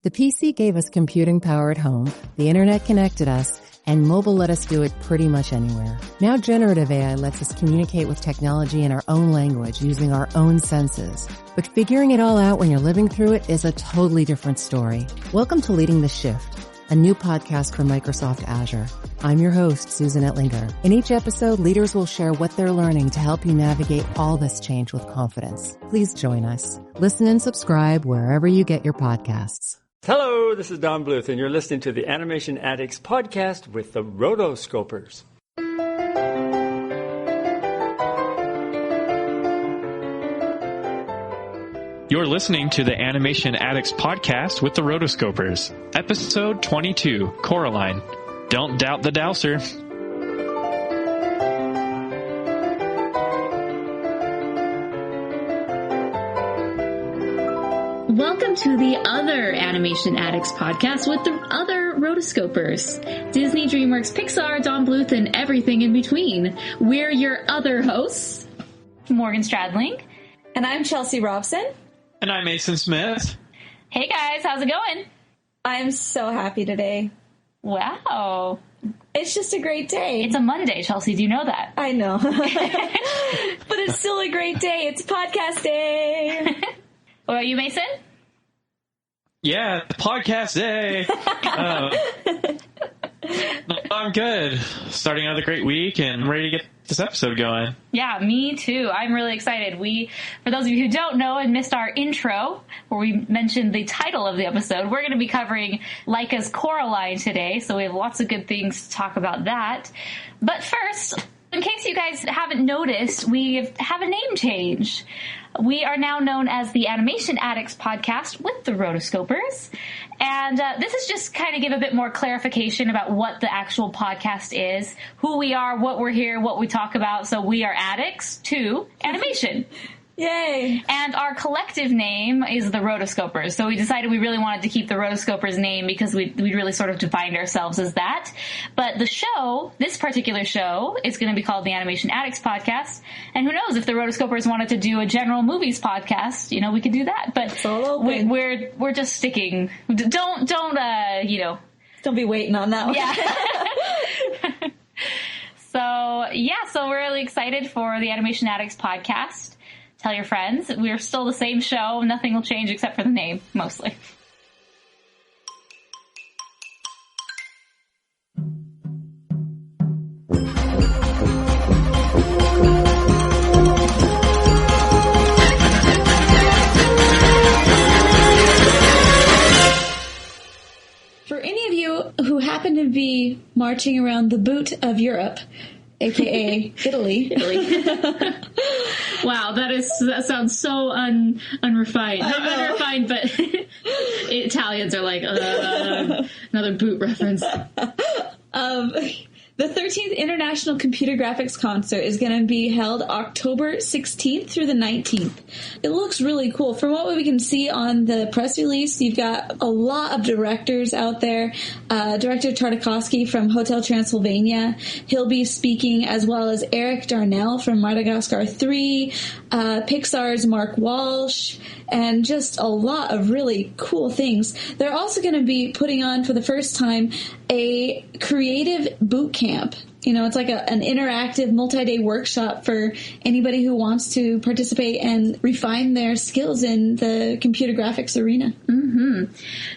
The PC gave us computing power at home, the internet connected us, and mobile let us do it pretty much anywhere. Now generative AI lets us communicate with technology in our own language using our own senses. But figuring it all out when you're living through it is a totally different story. Welcome to Leading the Shift, a new podcast from Microsoft Azure. I'm your host, Susan Ettlinger. In each episode, leaders will share what they're learning to help you navigate all this change with confidence. Please join us. Listen and subscribe wherever you get your podcasts. Hello, this is Don Bluth, and you're listening to the Animation Addicts podcast with the Rotoscopers. You're listening to the Animation Addicts podcast with the Rotoscopers. Episode 22, Coraline. Don't doubt the dowser. Welcome to the other Animation Addicts podcast with the other Rotoscopers. Disney, DreamWorks, Pixar, Don Bluth, and everything in between. We're your other hosts, Morgan Stradling. And I'm Chelsea Robson. And I'm Mason Smith. Hey guys, how's it going? I'm so happy today. Wow. It's just a great day. It's a Monday, Chelsea. Do you know that? I know. But it's still a great day. It's podcast day. What about you, Mason? Yeah, podcast day. I'm good. Starting another great week and ready to get this episode going. Yeah, me too. I'm really excited. For those of you who don't know and missed our intro, where we mentioned the title of the episode, we're going to be covering Laika's Coraline today, so we have lots of good things to talk about that. But first, in case you guys haven't noticed, we have a name change. We are now known as the Animation Addicts podcast with the Rotoscopers. And this is just kind of give a bit more clarification about what the actual podcast is, who we are, what we're here, what we talk about. So we are addicts to animation. Yay! And our collective name is the Rotoscopers. So we decided we really wanted to keep the Rotoscopers name because we really sort of defined ourselves as that. But the show, this particular show, is going to be called the Animation Addicts Podcast. And who knows, if the Rotoscopers wanted to do a general movies podcast, we could do that. But we're just sticking. Don't be waiting on that one. Yeah. So we're really excited for the Animation Addicts Podcast. Tell your friends. We're still the same show. Nothing will change except for the name, mostly. For any of you who happen to be marching around the boot of Europe, aka Italy. Wow, that sounds so unrefined. Unrefined, but Italians are like, another boot reference. The 13th International Computer Graphics Concert is going to be held October 16th through the 19th. It looks really cool. From what we can see on the press release, you've got a lot of directors out there. Director Tartakovsky from Hotel Transylvania, he'll be speaking, as well as Eric Darnell from Madagascar 3, Pixar's Mark Walsh, and just a lot of really cool things. They're also going to be putting on, for the first time, a creative boot camp. It's like an interactive multi-day workshop for anybody who wants to participate and refine their skills in the computer graphics arena. Mm-hmm.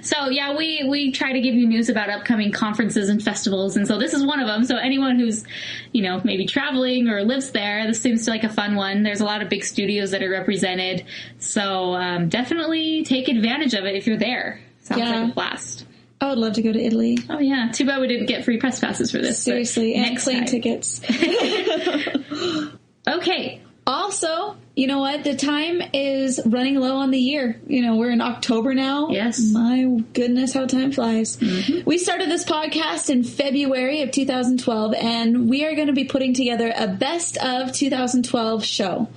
So, yeah, we try to give you news about upcoming conferences and festivals, and so this is one of them. So anyone who's, maybe traveling or lives there, this seems like a fun one. There's a lot of big studios that are represented, so definitely take advantage of it if you're there. Sounds like a blast. I would love to go to Italy. Oh, yeah. Too bad we didn't get free press passes for this. Seriously, and plane tickets. Okay. Also, you know what? The time is running low on the year. We're in October now. Yes. My goodness, how time flies. Mm-hmm. We started this podcast in February of 2012, and we are going to be putting together a best of 2012 show.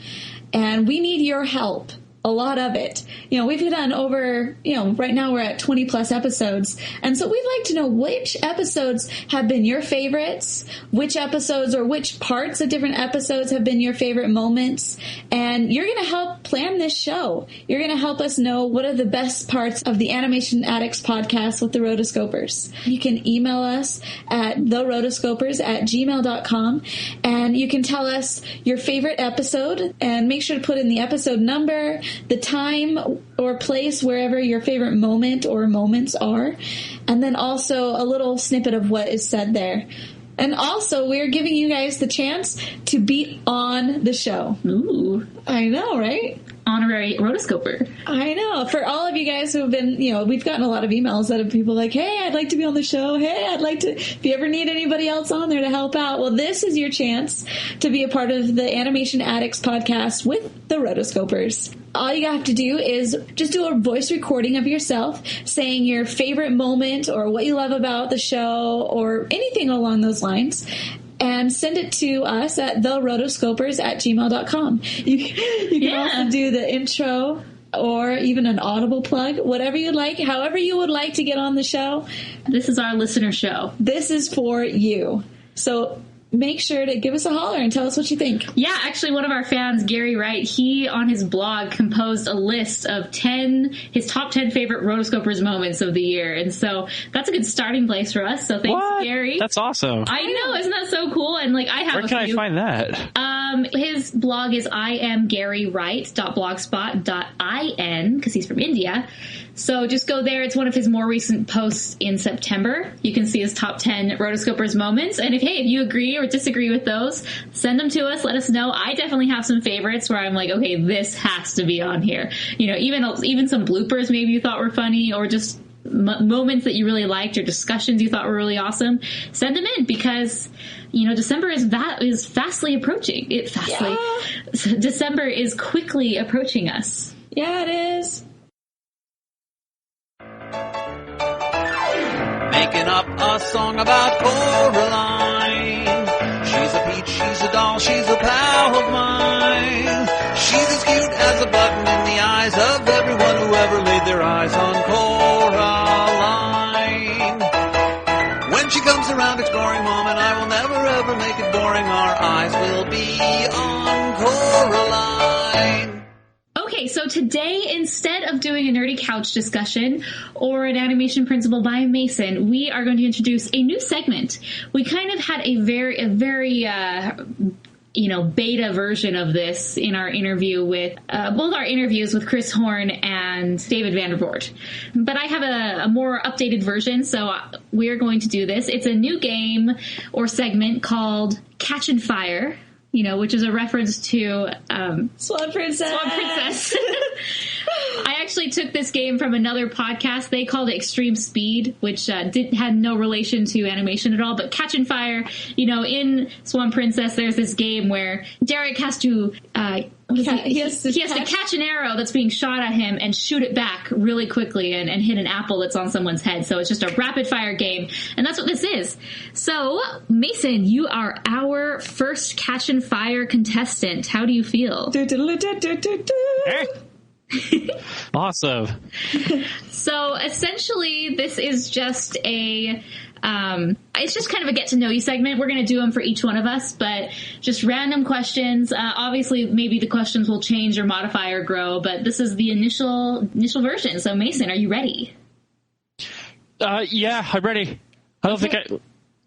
And we need your help. a lot of it. We've done over, right now we're at 20 plus episodes. And so we'd like to know which episodes have been your favorites, which episodes or which parts of different episodes have been your favorite moments. And you're going to help plan this show. You're going to help us know what are the best parts of the Animation Addicts podcast with the Rotoscopers. You can email us at therotoscopers@gmail.com, and you can tell us your favorite episode, and make sure to put in the episode number, the time or place wherever your favorite moment or moments are, and then also a little snippet of what is said there. And also, we're giving you guys the chance to be on the show. Ooh. I know, right? Honorary rotoscoper. I know. For all of you guys who have been, we've gotten a lot of emails out of people like, hey, I'd like to be on the show. Hey, I'd like to, if you ever need anybody else on there to help out. Well, this is your chance to be a part of the Animation Addicts podcast with the Rotoscopers. All you have to do is just do a voice recording of yourself saying your favorite moment or what you love about the show or anything along those lines, and send it to us at therotoscopers@gmail.com. You can also do the intro or even an audible plug, whatever you'd like, however you would like to get on the show. This is our listener show. This is for you. So make sure to give us a holler and tell us what you think. Yeah, actually, one of our fans, Gary Wright, he, on his blog, composed a list of his top 10 favorite Rotoscopers moments of the year. And so that's a good starting place for us. So thanks, Gary. That's awesome. I know. Isn't that so cool? And I have Where can I find that? His blog is iamgarywright.blogspot.in, because he's from India. So just go there. It's one of his more recent posts in September. You can see his top 10 Rotoscopers moments. And if you agree or disagree with those, send them to us. Let us know. I definitely have some favorites where I'm like, okay, this has to be on here. Even some bloopers maybe you thought were funny, or just moments that you really liked or discussions you thought were really awesome. Send them in, because December is fastly approaching. December is quickly approaching us. Yeah, it is. Making up a song about Coraline. She's a peach, she's a doll, she's a pal of mine. She's as cute as a button in the eyes of everyone who ever laid their eyes on Coraline. When she comes around exploring Mom, and I will never ever make it boring, our eyes will be on Coraline. Okay, so today, instead of doing a nerdy couch discussion or an animation principle by Mason, we are going to introduce a new segment. We kind of had a very beta version of this in our interview with, both our interviews with Chris Horn and David Vandervoort. But I have a more updated version, so we are going to do this. It's a new game or segment called Catch and Fire, which is a reference to Swan Princess. I actually took this game from another podcast. They called it Extreme Speed, which had no relation to animation at all. But Catch and Fire, in Swan Princess, there's this game where Derek has to he has to catch an arrow that's being shot at him and shoot it back really quickly and hit an apple that's on someone's head. So it's just a rapid fire game, and that's what this is. So, Mason, you are our first Catch and Fire contestant. How do you feel? Awesome. So essentially, this is just it's just kind of a get to know you segment. We're going to do them for each one of us, but just random questions. Obviously, maybe the questions will change or modify or grow, but this is the initial version. So, Mason, are you ready? Yeah, I'm ready. I don't think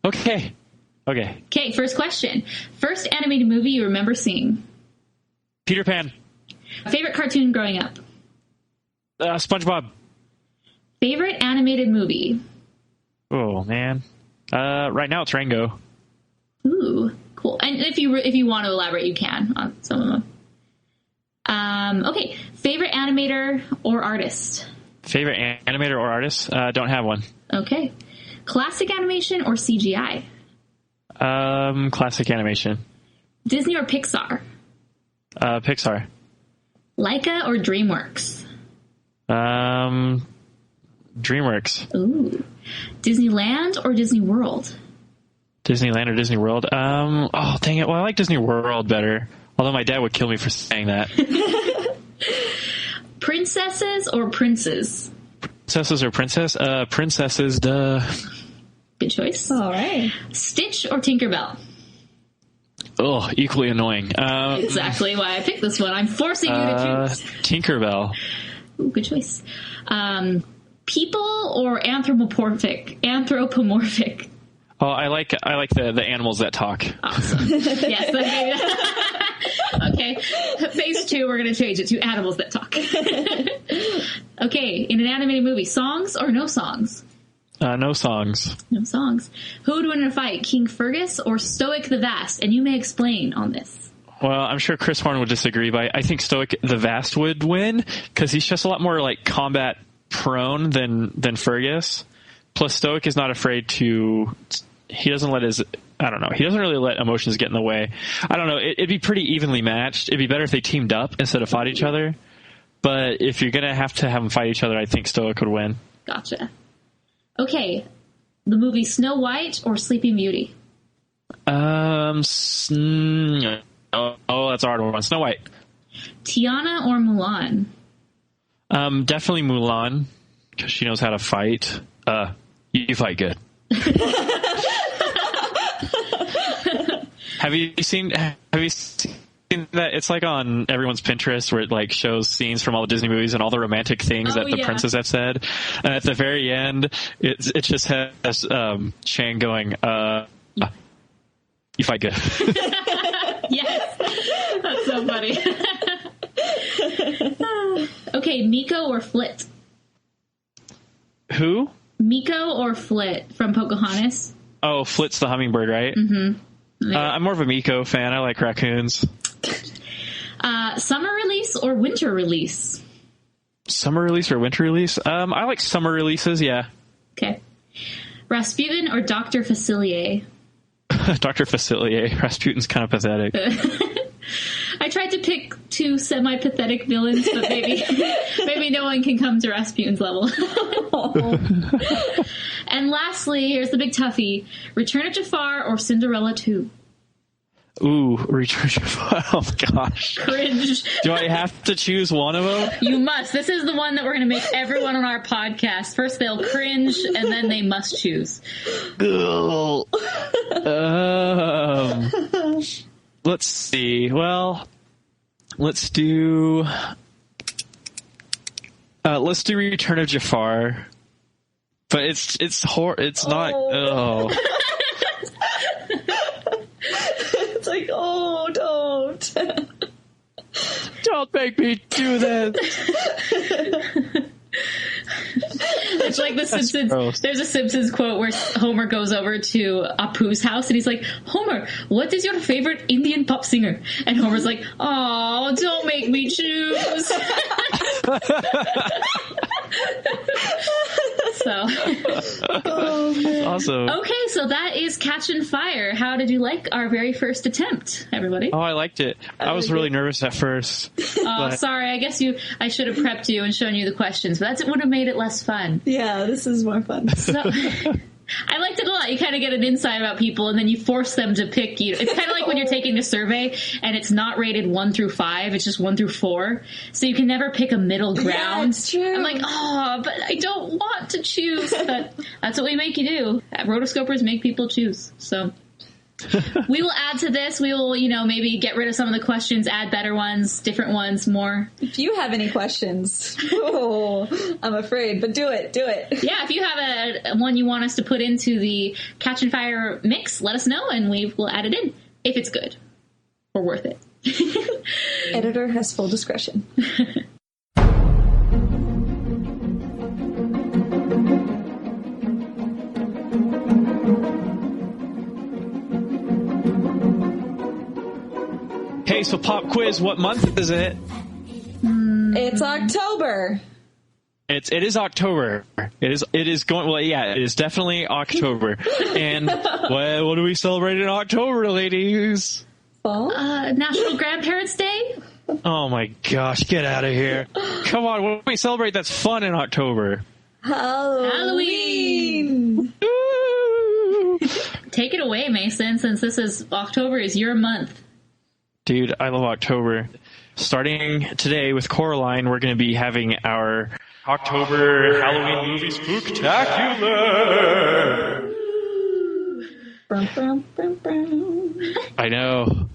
Okay. Okay, first question. First animated movie you remember seeing? Peter Pan. Favorite cartoon growing up? SpongeBob. Favorite animated movie? Oh, man. Right now it's Rango. Ooh, cool. And if you want to elaborate, you can on some of them. Okay, favorite animator or artist? Favorite animator or artist? Don't have one. Okay. Classic animation or CGI? Classic animation. Disney or Pixar? Pixar. Laika or DreamWorks? DreamWorks. Ooh. Disneyland or Disney World? Disneyland or Disney World? Oh, dang it. Well, I like Disney World better. Although my dad would kill me for saying that. Princesses or princes? Princesses or princesses, duh. Good choice. All right. Stitch or Tinkerbell? Oh, equally annoying. Exactly why I picked this one. I'm forcing you to choose. Tinkerbell. Ooh, good choice. People or anthropomorphic? Oh, I like the animals that talk. Awesome. Yes. Okay. Phase 2, we're going to change it to animals that talk. Okay. In an animated movie, songs or no songs? No songs. No songs. Who would win in a fight, King Fergus or Stoic the Vast? And you may explain on this. Well, I'm sure Chris Horn would disagree, but I think Stoic the Vast would win because he's just a lot more like combat prone than Fergus. Plus, Stoic is not afraid to. He doesn't let his. I don't know. He doesn't really let emotions get in the way. I don't know. It'd be pretty evenly matched. It'd be better if they teamed up instead of fought each other. But if you're gonna have them fight each other, I think Stoic would win. Gotcha. Okay, the movie Snow White or Sleeping Beauty? Oh, that's a hard one. Snow White. Tiana or Mulan? Definitely Mulan, because she knows how to fight. You fight good. Have you seen that? It's like on everyone's Pinterest where it like shows scenes from all the Disney movies and all the romantic things that the princes have said. And at the very end, it just has Shang going, you fight good. Yes. That's so funny. Okay, Miko or Flit? Who? Miko or Flit from Pocahontas? Oh, Flit's the hummingbird, right? Mm-hmm. I'm more of a Miko fan. I like raccoons. Summer release or winter release? Summer release or winter release? I like summer releases, yeah. Okay. Rasputin or Dr. Facilier? Dr. Facilier. Rasputin's kind of pathetic. I tried to pick 2 semi-pathetic villains, but maybe no one can come to Rasputin's level. And lastly, here's the big toughie. Return of Jafar or Cinderella 2? Ooh, Return of Jafar. Oh, gosh. Cringe. Do I have to choose one of them? You must. This is the one that we're going to make everyone on our podcast. First they'll cringe, and then they must choose. Let's see. Well, let's do Return of Jafar. But it's not. Oh. It's like, oh, don't. Don't make me do this. It's like the Simpsons. Gross. There's a Simpsons quote where Homer goes over to Apu's house and he's like, Homer, what is your favorite Indian pop singer? And Homer's like, oh, don't make me choose. So. Oh, awesome. Okay, so that is Catchin' Fire. How did you like our very first attempt, everybody? Oh, I liked it. I was really nervous at first. Oh, sorry. I guess I should have prepped you and shown you the questions, but it would have made it less fun. Yeah, this is more fun. So, I liked it a lot. You kind of get an insight about people, and then you force them to pick you. It's kind of like when you're taking a survey, and it's not rated 1 through 5. It's just 1 through 4. So you can never pick a middle ground. Yeah, it's true. I'm like, oh, but I don't want to choose. But that's what we make you do. Rotoscopers make people choose. So we will add to this. We will, maybe get rid of some of the questions, add better ones, different ones, more. If you have any questions, I'm afraid, but do it. Yeah, if you have a one you want us to put into the Catchin' Fire mix, let us know, and we will add it in if it's good or worth it. Editor has full discretion. Hey, so pop quiz, what month is it? It's October. It is October. It is going, well, yeah, it is definitely October. And what do we celebrate in October, ladies? Fall? National Grandparents' Day? Oh my gosh, get out of here. Come on, what do we celebrate that's fun in October? Halloween! Take it away, Mason, since October is your month. Dude, I love October. starting today with Coraline, we're going to be having our October Halloween movie spooktacular. I know.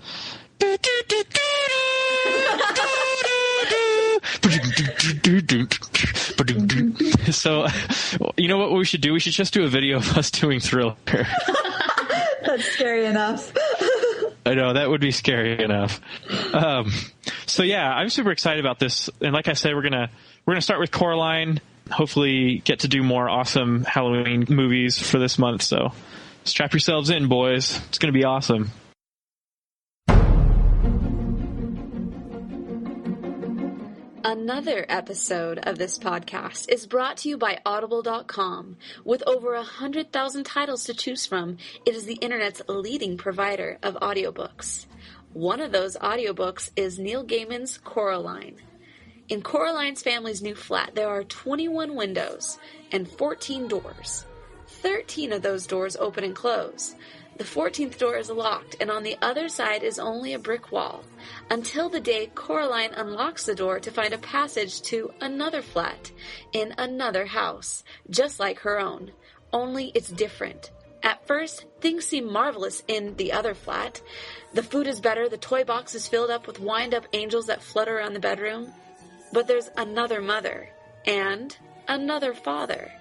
So, you know what we should do? We should just do a video of us doing Thriller. That's scary enough. I know, that would be scary enough. So yeah, I'm super excited about this. And like I said, we're gonna start with Coraline. Hopefully get to do more awesome Halloween movies for this month. So strap yourselves in, boys. It's gonna be awesome. Another episode of this podcast is brought to you by Audible.com. With over 100,000 titles to choose from, it is the internet's leading provider of audiobooks. One of those audiobooks is Neil Gaiman's Coraline. In Coraline's family's new flat, there are 21 windows and 14 doors. 13 of those doors open and close. The 14th door is locked, and on the other side is only a brick wall, until the day Coraline unlocks the door to find a passage to another flat in another house, just like her own. Only it's different. At first, things seem marvelous in the other flat. The food is better, the toy box is filled up with wind-up angels that flutter around the bedroom. But there's another mother, and another father,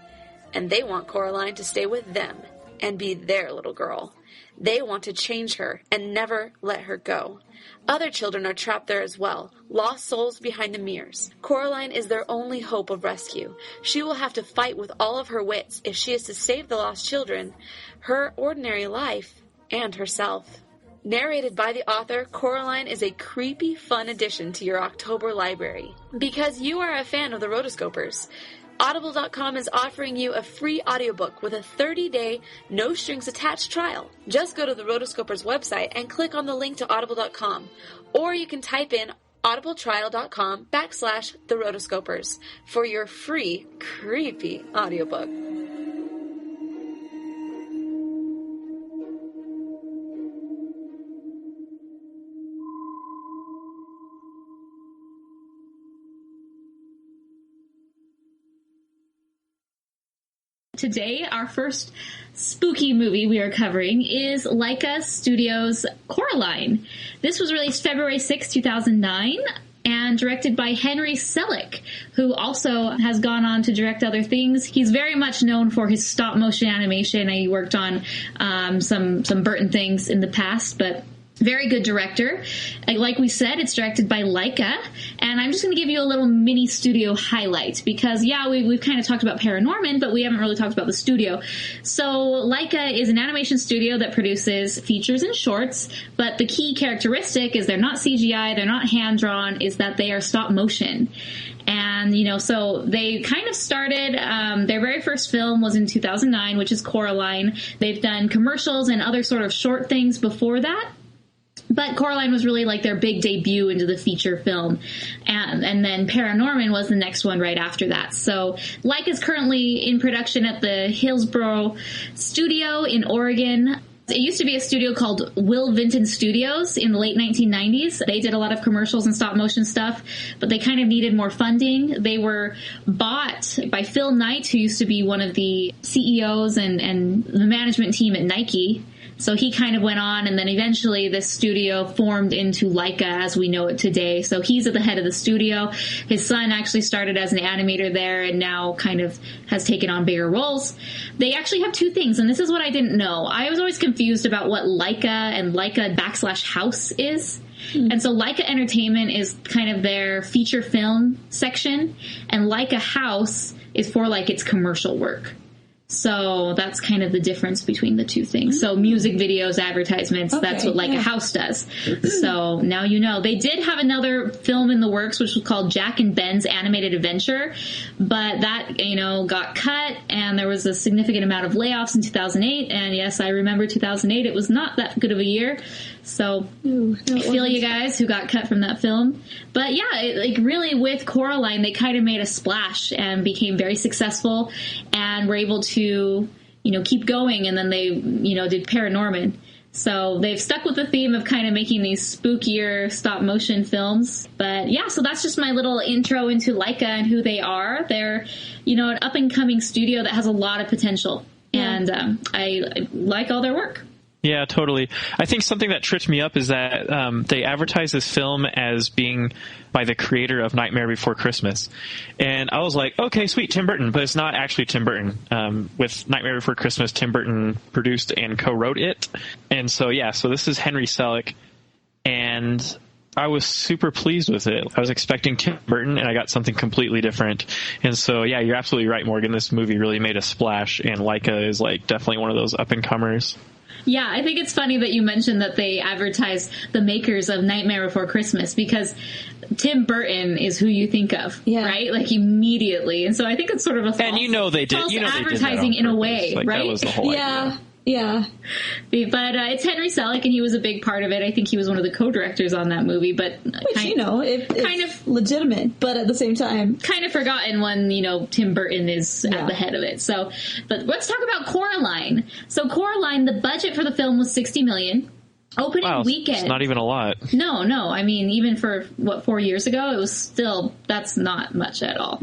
and they want Coraline to stay with them and be their little girl. They want to change her and never let her go. Other children are trapped there as well, lost souls behind the mirrors. Coraline is their only hope of rescue. She will have to fight with all of her wits if she is to save the lost children, her ordinary life, and herself. Narrated by the author, Coraline is a creepy, fun addition to your October library. Because you are a fan of the Rotoscopers, Audible.com is offering you a free audiobook with a 30-day, no-strings-attached trial. Just go to the Rotoscopers website and click on the link to Audible.com. Or you can type in audibletrial.com/the Rotoscopers for your free, creepy audiobook. Today, our first spooky movie we are covering is Laika Studios' Coraline. This was released February 6, 2009, and directed by Henry Selick, who also has gone on to direct other things. He's very much known for his stop-motion animation. He worked on some Burton things in the past, but very good director. Like we said, it's directed by Laika, and I'm just going to give you a little mini studio highlight because, yeah, we've kind of talked about Paranorman, but we haven't really talked about the studio. So Laika is an animation studio that produces features and shorts, but the key characteristic is they're not CGI, they're not hand-drawn, is that they are stop motion. And, so they kind of started, their very first film was in 2009, which is Coraline. They've done commercials and other sort of short things before that. But Coraline was really like their big debut into the feature film. And then Paranorman was the next one right after that. So Laika is currently in production at the Hillsboro studio in Oregon. It used to be a studio called Will Vinton Studios in the late 1990s. They did a lot of commercials and stop motion stuff, but they kind of needed more funding. They were bought by Phil Knight, who used to be one of the CEOs and the management team at Nike. So he kind of went on, and then eventually this studio formed into Laika as we know it today. So he's at the head of the studio. His son actually started as an animator there and now kind of has taken on bigger roles. They actually have two things, and this is what I didn't know. I was always confused about what Laika and Laika /House is. And so Laika Entertainment is kind of their feature film section, and Laika House is for like its commercial work. So that's kind of the difference between the two things. So music videos, advertisements, okay, that's what Laika House does. So now you know. They did have another film in the works, which was called Jack and Ben's Animated Adventure, but that, got cut, and there was a significant amount of layoffs in 2008, and yes, I remember 2008. It was not that good of a year. So I feel you guys who got cut from that film. But yeah, really with Coraline, they kind of made a splash and became very successful and were able to, keep going. And then they, did Paranorman. So they've stuck with the theme of kind of making these spookier stop motion films. But yeah, so that's just my little intro into Laika and who they are. They're, an up and coming studio that has a lot of potential. Yeah. And I like all their work. Yeah, totally. I think something that tripped me up is that they advertise this film as being by the creator of Nightmare Before Christmas. And I was like, okay, sweet, Tim Burton. But it's not actually Tim Burton. With Nightmare Before Christmas, Tim Burton produced and co-wrote it. And so, so this is Henry Selick. And I was super pleased with it. I was expecting Tim Burton, and I got something completely different. And so, yeah, you're absolutely right, Morgan. This movie really made a splash, and Laika is definitely one of those up-and-comers. Yeah, I think it's funny that you mentioned that they advertise the makers of Nightmare Before Christmas, because Tim Burton is who you think of, right? Immediately. And so I think it's sort of a false, and they did, advertising in a way, right? That was the whole idea. Yeah. But it's Henry Selick, and he was a big part of it. I think he was one of the co-directors on that movie. But kind of legitimate, but at the same time, kind of forgotten when Tim Burton is at the head of it. So, but let's talk about Coraline. So, Coraline, the budget for the film was $60 million. Opening weekend, it's not even a lot. No. I mean, even for 4 years ago, it was that's not much at all.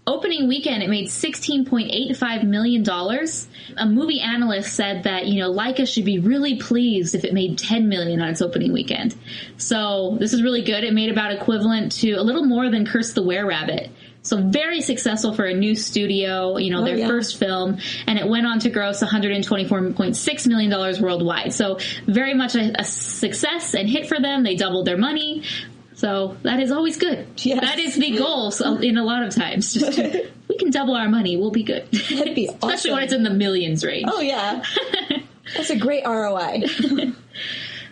Opening weekend, it made $16.85 million. A movie analyst said that, Laika should be really pleased if it made $10 million on its opening weekend. So this is really good. It made about equivalent to a little more than Curse the Were-Rabbit. So very successful for a new studio, their first film, and it went on to gross $124.6 million worldwide. So very much a success and hit for them. They doubled their money. So that is always good. Yes. That is the goal in a lot of times. Just we can double our money, we'll be good. That'd be awesome. Especially when it's in the millions range. Oh, yeah. That's a great ROI.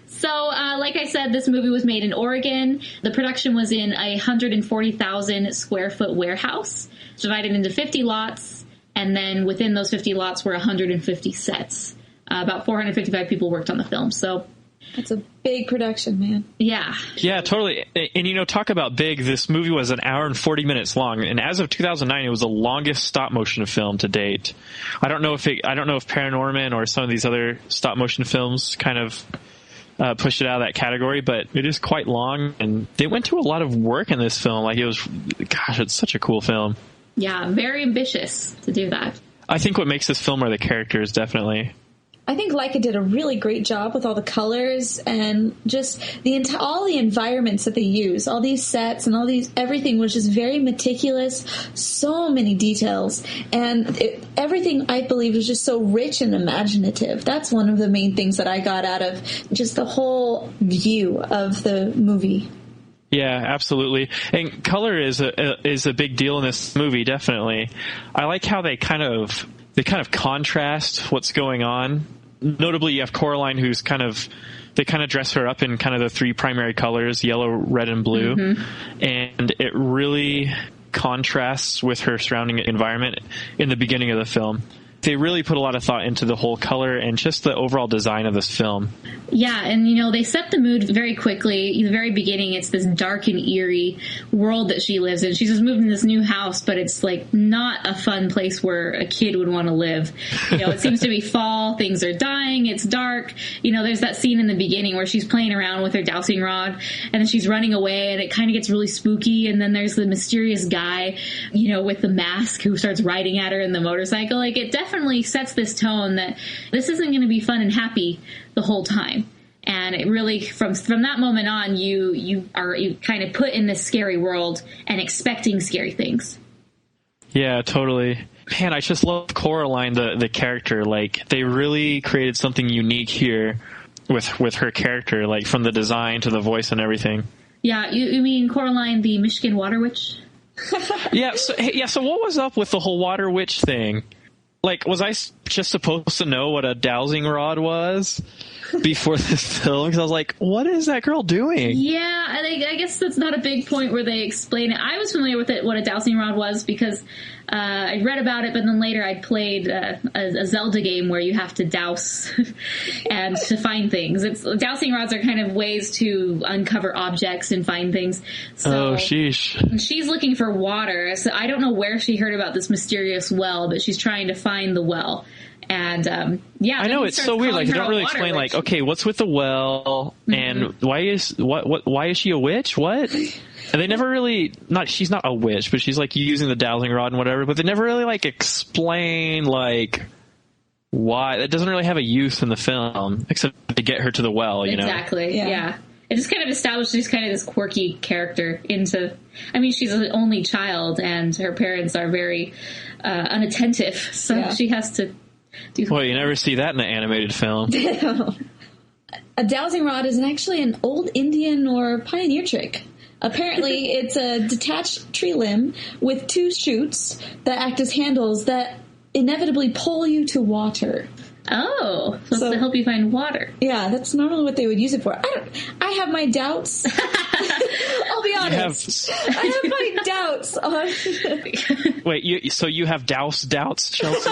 So, like I said, this movie was made in Oregon. The production was in a 140,000 square foot warehouse, divided into 50 lots. And then within those 50 lots were 150 sets. About 455 people worked on the film. So that's a big production, man. Yeah. Yeah, totally. And, talk about big. This movie was an hour and 40 minutes long. And as of 2009, it was the longest stop motion film to date. I don't know if Paranorman or some of these other stop motion films kind of pushed it out of that category, but it is quite long. And they went to a lot of work in this film. It's such a cool film. Yeah, very ambitious to do that. I think what makes this film are the characters, definitely. I think Laika did a really great job with all the colors and just all the environments that they use. All these sets and everything was just very meticulous. So many details, and everything I believe was just so rich and imaginative. That's one of the main things that I got out of just the whole view of the movie. Yeah, absolutely. And color is a big deal in this movie, definitely. I like how they kind of contrast what's going on. Notably, you have Coraline, who's they dress her up in kind of the three primary colors, yellow, red, and blue. Mm-hmm. And it really contrasts with her surrounding environment in the beginning of the film. They really put a lot of thought into the whole color and just the overall design of this film. Yeah, and they set the mood very quickly. In the very beginning, it's this dark and eerie world that she lives in. She's just moved in this new house, but it's not a fun place where a kid would want to live. It seems to be fall, things are dying, it's dark. There's that scene in the beginning where she's playing around with her dowsing rod, and then she's running away, and it kind of gets really spooky, and then there's the mysterious guy, with the mask who starts riding at her in the motorcycle. It definitely sets this tone that this isn't going to be fun and happy the whole time. And it really, from that moment on, you kind of put in this scary world and expecting scary things. Yeah, totally. Man, I just love Coraline, the character. They really created something unique here with her character, from the design to the voice and everything. Yeah, you mean Coraline, the Michigan Water Witch? Yeah, so what was up with the whole water witch thing? Was I just supposed to know what a dowsing rod was before this film? Because I was like, what is that girl doing? Yeah, I guess that's not a big point where they explain it. I was familiar with what a dowsing rod was because I read about it, but then later I played a Zelda game where you have to douse and to find things. Dowsing rods are kind of ways to uncover objects and find things. So sheesh. She's looking for water. So I don't know where she heard about this mysterious well, but she's trying to find the well. And I know it's so weird. Like they don't really explain. Like, okay, what's with the well, and why is she a witch? What? And they never really she's not a witch, but she's like using the dowsing rod and whatever. But they never really like explain like why. That doesn't really have a use in the film except to get her to the well. You know? Exactly. Yeah. It just kind of establishes kind of this quirky character into. I mean, she's an only child, and her parents are very unattentive, so she has to. Well, you never see that in an animated film. A dowsing rod is actually an old Indian or pioneer trick. Apparently, it's a detached tree limb with 2 shoots that act as handles that inevitably pull you to water. Oh, so to help you find water. Yeah, that's normally what they would use it for. I have my doubts. I'll be honest. I have my doubts on... Wait, so you have doubts, Chelsea?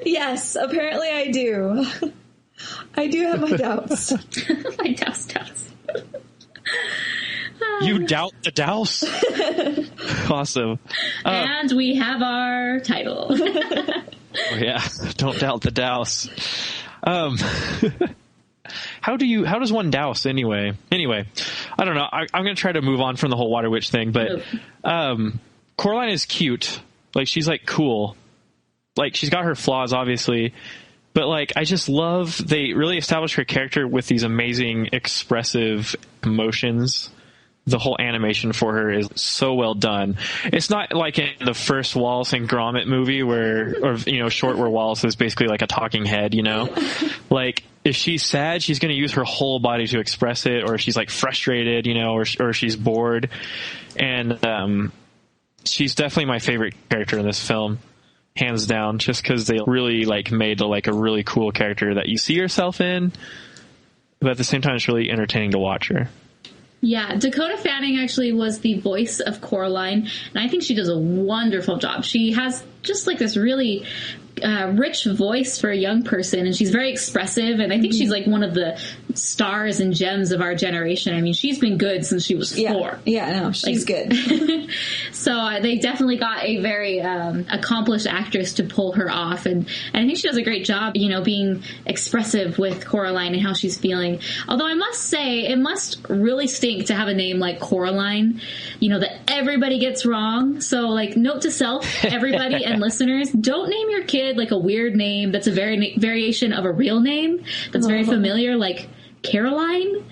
Yes, apparently I do. I do have my doubts. My doubts. You doubt the dowse? Awesome. And we have our title. Oh, yeah, don't doubt the dowse. How does one dowse anyway? Anyway, I don't know. I'm going to try to move on from the whole water witch thing, but Coraline is cute. Like, she's, like, cool. Like, she's got her flaws, obviously. But, like, I just love, they really establish her character with these amazing expressive emotions. The whole animation for her is so well done. It's not like in the first Wallace and Gromit movie short where Wallace is basically like a talking head, you know? Like, if she's sad, she's going to use her whole body to express it, or she's like frustrated, you know, or she's bored. And she's definitely my favorite character in this film, hands down, just because they really like made like a really cool character that you see yourself in, but at the same time it's really entertaining to watch her. Yeah, Dakota Fanning actually was the voice of Coraline, and I think she does a wonderful job. She has just like this really rich voice for a young person, and she's very expressive, and I think she's like one of the stars and gems of our generation. I mean, she's been good since she was 4. Yeah, no, she's good. So they definitely got a very accomplished actress to pull her off, and I think she does a great job, you know, being expressive with Coraline and how she's feeling. Although I must say, it must really stink to have a name like Coraline, you know, that everybody gets wrong. So, like, note to self, everybody and listeners, don't name your kid like a weird name that's a variation of a real name that's very familiar, like Caroline,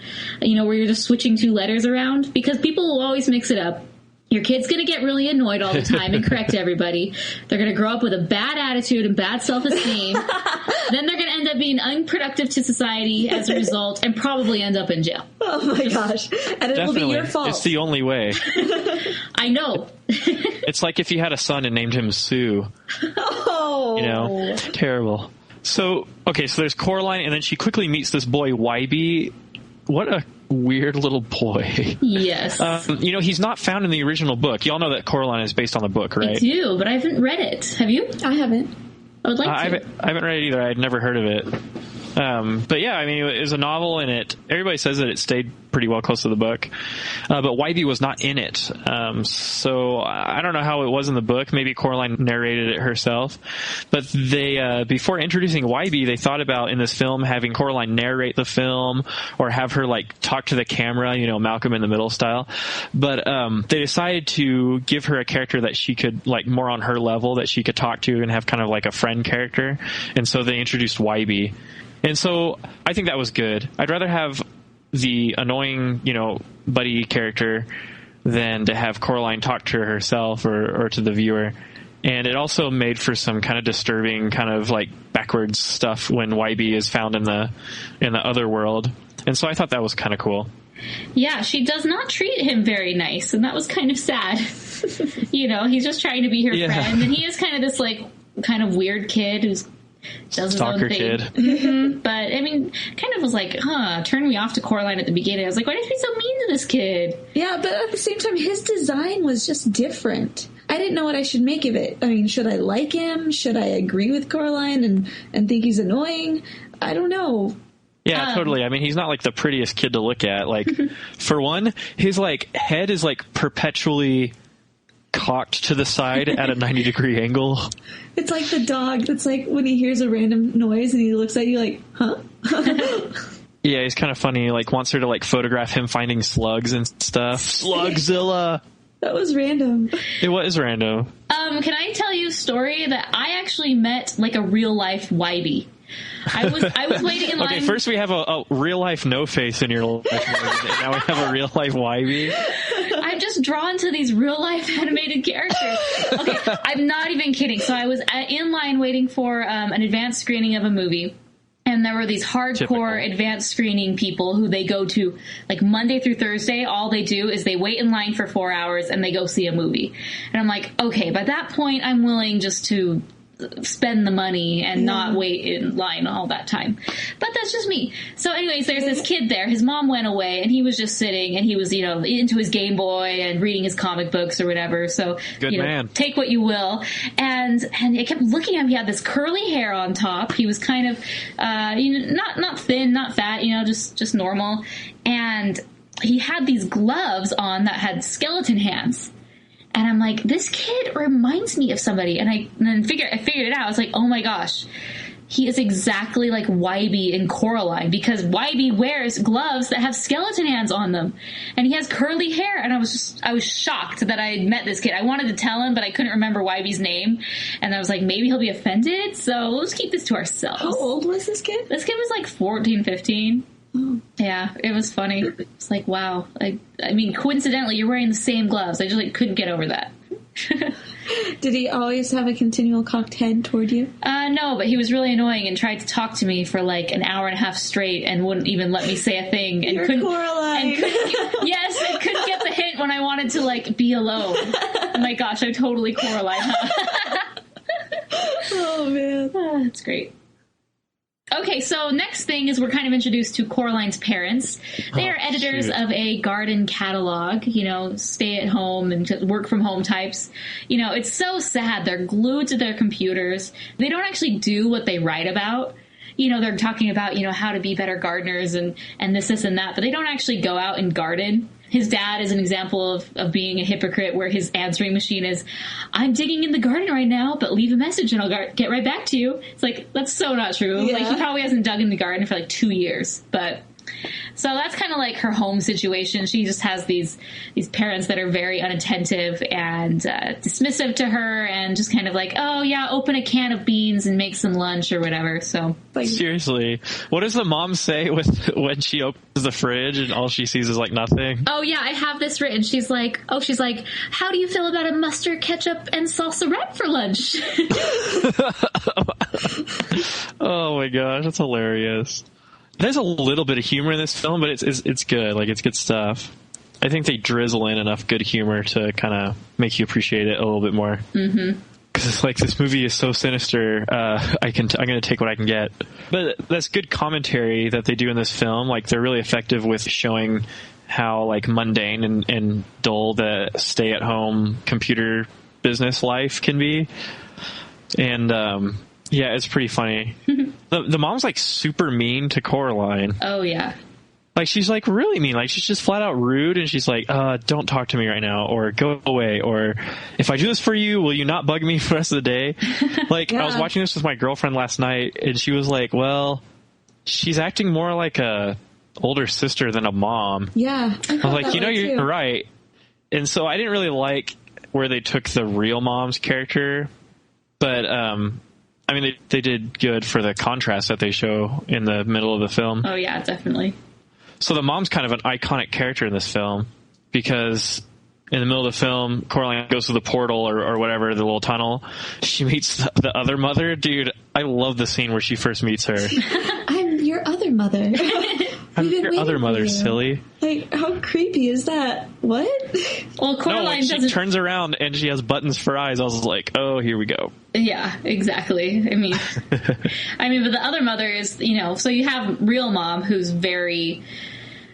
you know, where you're just switching 2 letters around, because people will always mix it up. Your kid's going to get really annoyed all the time and correct everybody. They're going to grow up with a bad attitude and bad self-esteem. Then they're going to end up being unproductive to society as a result and probably end up in jail. Oh my gosh. And it will be your fault. It's the only way. I know. It's like if you had a son and named him Sue. Oh. You know? Terrible. So there's Coraline, and then she quickly meets this boy, Wybie. What a weird little boy. Yes. You know, he's not found in the original book. Y'all know that Coraline is based on the book, right? I do, but I haven't read it. Have you? I haven't. I would like to. I haven't read it either. I'd never heard of it. But yeah, I mean, it was a novel, and everybody says that it stayed pretty well close to the book. But Wybie was not in it. So I don't know how it was in the book. Maybe Coraline narrated it herself. But they, before introducing Wybie, they thought about in this film having Coraline narrate the film or have her like talk to the camera, you know, Malcolm in the Middle style. But, they decided to give her a character that she could like more on her level, that she could talk to and have kind of like a friend character. And so they introduced Wybie. And so I think that was good. I'd rather have the annoying, you know, buddy character than to have Coraline talk to herself or to the viewer. And it also made for some kind of disturbing kind of like backwards stuff when Wybie is found in the other world. And so I thought that was kind of cool. Yeah, she does not treat him very nice, and that was kind of sad. You know, he's just trying to be her friend, and he is kind of this like kind of weird kid who's does his own thing. Kid. Mm-hmm. But, I mean, kind of was like, turned me off to Coraline at the beginning. I was like, why did you be so mean to this kid? Yeah, but at the same time, his design was just different. I didn't know what I should make of it. I mean, should I like him? Should I agree with Coraline and think he's annoying? I don't know. Yeah, totally. I mean, he's not like the prettiest kid to look at. Like, for one, his like head is like perpetually cocked to the side at a 90-degree angle. It's like the dog. It's like when he hears a random noise and he looks at you like, huh? Yeah, he's kind of funny. He, like, wants her to, like, photograph him finding slugs and stuff. Slugzilla! That was random. It was random. Can I tell you a story that I actually met, like, a real-life Wybie? I was waiting in line. Okay, first we have a real-life no-face in your life, and now we have a real-life Wybie. I'm just drawn to these real-life animated characters. Okay, I'm not even kidding. So I was in line waiting for an advanced screening of a movie. And there were these hardcore advanced screening people who they go to like Monday through Thursday. All they do is they wait in line for 4 hours and they go see a movie. And I'm like, okay, by that point, I'm willing just to spend the money and not wait in line all that time. But that's just me. So anyways, there's this kid there. His mom went away and he was just sitting and he was, you know, into his Game Boy and reading his comic books or whatever. So, good man. Take what you will. And I kept looking at him. He had this curly hair on top. He was kind of, not thin, not fat, just normal. And he had these gloves on that had skeleton hands. And I'm like, this kid reminds me of somebody. And I figured it out. I was like, oh my gosh, he is exactly like Wybie in Coraline, because Wybie wears gloves that have skeleton hands on them. And he has curly hair. And I was shocked that I had met this kid. I wanted to tell him, but I couldn't remember Wybie's name. And I was like, maybe he'll be offended. So let's keep this to ourselves. How old was this kid? This kid was like 14, 15. Oh. Yeah, it was funny. It's like, wow. I mean, coincidentally, you're wearing the same gloves. I just couldn't get over that. Did he always have a continual cocked head toward you? No, but he was really annoying and tried to talk to me for like an hour and a half straight and wouldn't even let me say a thing. And You're couldn't, Coraline. Yes, I couldn't get the hint when I wanted to like be alone. Oh my gosh, I'm totally Coraline, huh? Oh man, that's great. Okay, so next thing is we're kind of introduced to Coraline's parents. They are editors of a garden catalog, stay at home and just work from home types. It's so sad. They're glued to their computers. They don't actually do what they write about. They're talking about, how to be better gardeners and this and that, but they don't actually go out and garden. His dad is an example of being a hypocrite, where his answering machine is, I'm digging in the garden right now, but leave a message and I'll get right back to you. It's like, that's so not true. Yeah. Like, he probably hasn't dug in the garden for like 2 years. But so that's kind of like her home situation. She just has these parents that are very unattentive and dismissive to her, and just kind of like, oh yeah, open a can of beans and make some lunch or whatever. So seriously, what does the mom say when she opens the fridge and all she sees is like nothing? Oh yeah, I have this written. She's like, how do you feel about a mustard, ketchup, and salsa wrap for lunch? Oh my gosh, that's hilarious. There's a little bit of humor in this film, but it's good. Like, it's good stuff. I think they drizzle in enough good humor to kind of make you appreciate it a little bit more. Mm-hmm. Because it's like, this movie is so sinister. I'm going to take what I can get. But that's good commentary that they do in this film. Like, they're really effective with showing how like mundane and dull the stay-at-home computer business life can be. And yeah, it's pretty funny. The mom's like super mean to Coraline. Oh yeah. Like, she's like really mean. Like, she's just flat out rude, and she's like, don't talk to me right now, or go away, or if I do this for you, will you not bug me for the rest of the day? Like, yeah. I was watching this with my girlfriend last night, and she was like, well, she's acting more like a older sister than a mom. Yeah. I was like, you're right. And so I didn't really like where they took the real mom's character, but I mean, they did good for the contrast that they show in the middle of the film. Oh, yeah, definitely. So the mom's kind of an iconic character in this film, because in the middle of the film, Coraline goes through the portal or whatever, the little tunnel. She meets the other mother. Dude, I love the scene where she first meets her. I'm your other mother. I'm your other mother, silly. Like, how creepy is that? What? Well, Coraline she turns around and she has buttons for eyes. I was like, oh, here we go. Yeah, exactly. I mean, but the other mother is, so you have real mom, who's very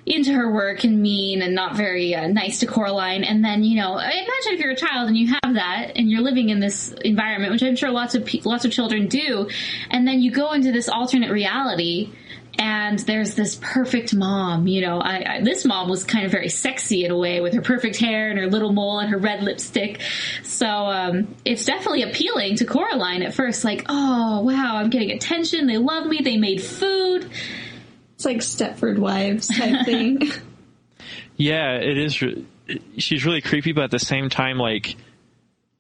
into her work and mean and not very nice to Coraline. And then, imagine if you're a child and you have that and you're living in this environment, which I'm sure lots of children do. And then you go into this alternate reality And there's this perfect mom, you know, this mom was kind of very sexy in a way with her perfect hair and her little mole and her red lipstick. So it's definitely appealing to Coraline at first, like, oh, wow, I'm getting attention. They love me. They made food. It's like Stepford Wives type thing. Yeah, it is. She's really creepy, but at the same time, like,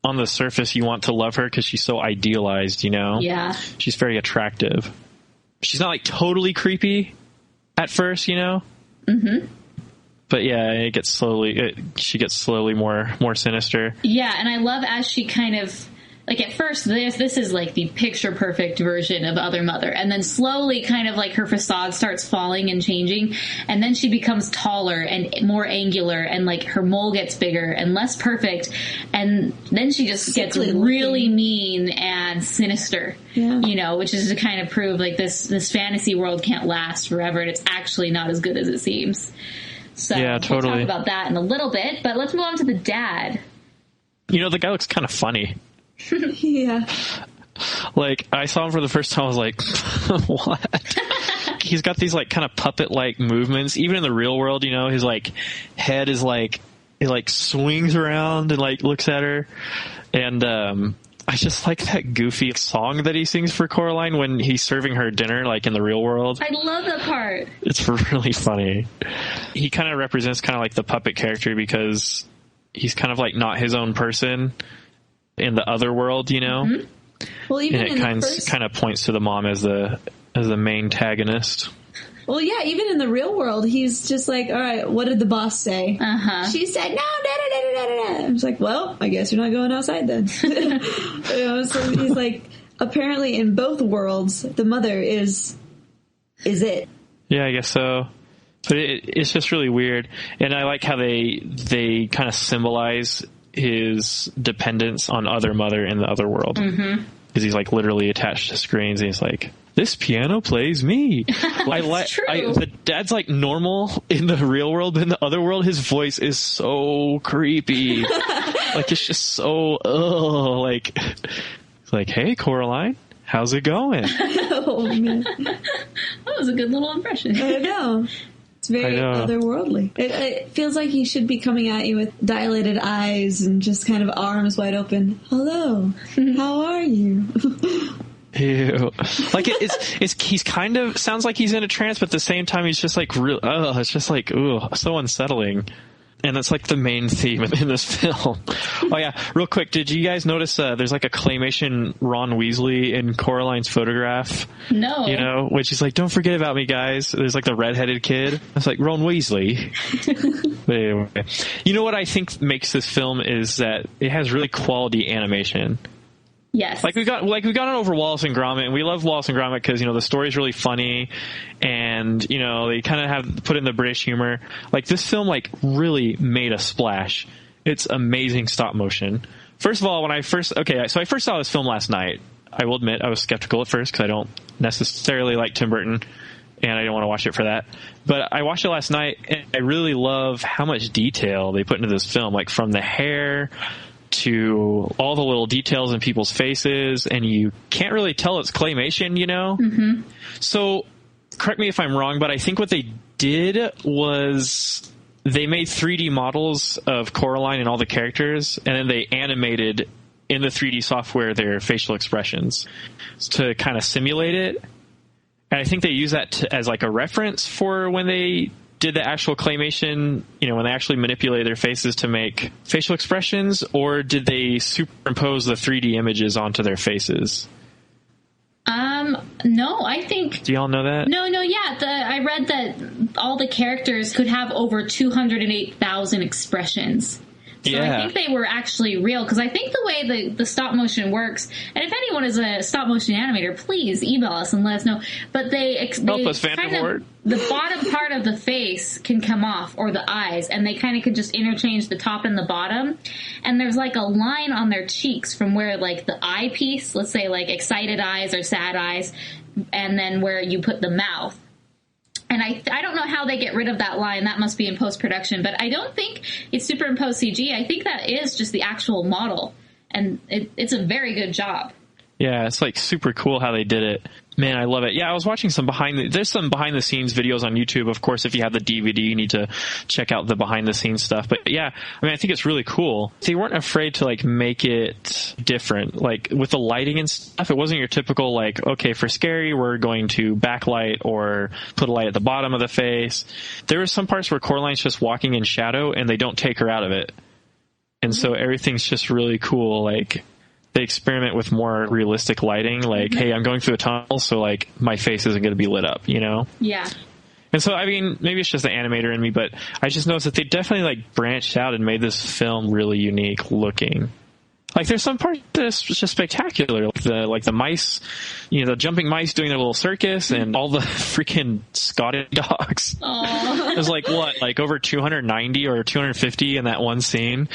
on the surface, you want to love her because she's so idealized, you know? Yeah. She's very attractive. She's not, like, totally creepy at first, you know? Mm-hmm. But yeah, she gets slowly more sinister. Yeah, and I love as she kind of, like, at first, this is like the picture-perfect version of Other Mother. And then slowly kind of like her facade starts falling and changing. And then she becomes taller and more angular. And like her mole gets bigger and less perfect. And then she just gets really mean and sinister. Yeah. You know, which is to kind of prove like this fantasy world can't last forever. And it's actually not as good as it seems. So yeah, totally. We'll talk about that in a little bit. But let's move on to the dad. You know, the guy looks kind of funny. Yeah. Like, I saw him for the first time, I was like, what? He's got these, like, kind of puppet-like movements. Even in the real world, you know, his, like, head is, like, it, like, swings around and, like, looks at her. And, I just like that goofy song that he sings for Coraline when he's serving her dinner, like, in the real world. I love that part. It's really funny. He kind of represents kind of, like, the puppet character because he's kind of, like, not his own person in the other world, you know? Mm-hmm. Well, even and it kind of points to the mom as the main antagonist. Well, yeah, even in the real world, he's just like, all right, what did the boss say? Uh-huh. She said, no, da-da-da-da-da-da. I was like, well, I guess you're not going outside then. You know, so he's like, apparently in both worlds, the mother is it. Yeah, I guess so. But it's just really weird. And I like how they kind of symbolize his dependence on Other Mother in the other world. Mm-hmm. Because he's like literally attached to screens and he's like, this piano plays me. The dad's like normal in the real world, but in the other world, his voice is so creepy. Like, it's just so, like, hey, Coraline, how's it going? Oh, man. That was a good little impression. I know. It's very otherworldly. It feels like he should be coming at you with dilated eyes and just kind of arms wide open. Hello, how are you? Ew. Like he's kind of sounds like he's in a trance, but at the same time he's just like real. Oh, it's just like so unsettling. And that's like the main theme in this film. Oh yeah, real quick, did you guys notice there's like a claymation Ron Weasley in Coraline's photograph? No. You know, which is like, don't forget about me, guys. There's like the redheaded kid. It's like Ron Weasley. But anyway, you know what I think makes this film is that it has really quality animation. Yes. Like we got on over Wallace and Gromit, and we love Wallace and Gromit because, you know, the story's really funny and, you know, they kind of have put in the British humor. Like, this film, like, really made a splash. It's amazing stop motion. First of all, I first saw this film last night. I will admit I was skeptical at first because I don't necessarily like Tim Burton and I didn't want to watch it for that. But I watched it last night and I really love how much detail they put into this film, like from the hair to all the little details in people's faces, and you can't really tell it's claymation, you know? Mm-hmm. So, correct me if I'm wrong, but I think what they did was they made 3D models of Coraline and all the characters, and then they animated in the 3D software their facial expressions to kind of simulate it. And I think they use that as like a reference for when they did the actual claymation, you know, when they actually manipulated their faces to make facial expressions, or did they superimpose the 3D images onto their faces? No, I think... Do y'all know that? No, yeah. I read that all the characters could have over 208,000 expressions. So yeah. I think they were actually real, because I think the way the stop motion works, and if anyone is a stop motion animator, please email us and let us know. But help us, Phantom the bottom part of the face can come off, or the eyes, and they kind of can just interchange the top and the bottom. And there's like a line on their cheeks from where like the eyepiece, let's say like excited eyes or sad eyes, and then where you put the mouth. And I don't know how they get rid of that line. That must be in post-production. But I don't think it's superimposed CG. I think that is just the actual model. And it's a very good job. Yeah, it's like super cool how they did it. Man, I love it. Yeah, I was watching there's some behind the scenes videos on YouTube. Of course, if you have the DVD, you need to check out the behind the scenes stuff. But yeah, I mean, I think it's really cool. They weren't afraid to like make it different. Like with the lighting and stuff, it wasn't your typical like, okay, for scary, we're going to backlight or put a light at the bottom of the face. There were some parts where Coraline's just walking in shadow and they don't take her out of it. And so everything's just really cool. Like, they experiment with more realistic lighting, like, hey, I'm going through a tunnel, so like my face isn't going to be lit up, you know? Yeah. And so, I mean, maybe it's just the animator in me, but I just noticed that they definitely like branched out and made this film really unique looking. Like, there's some part that's just spectacular, like the mice, you know, the jumping mice doing their little circus, and all the freaking Scottish dogs. There's like what, like over 290 or 250 in that one scene,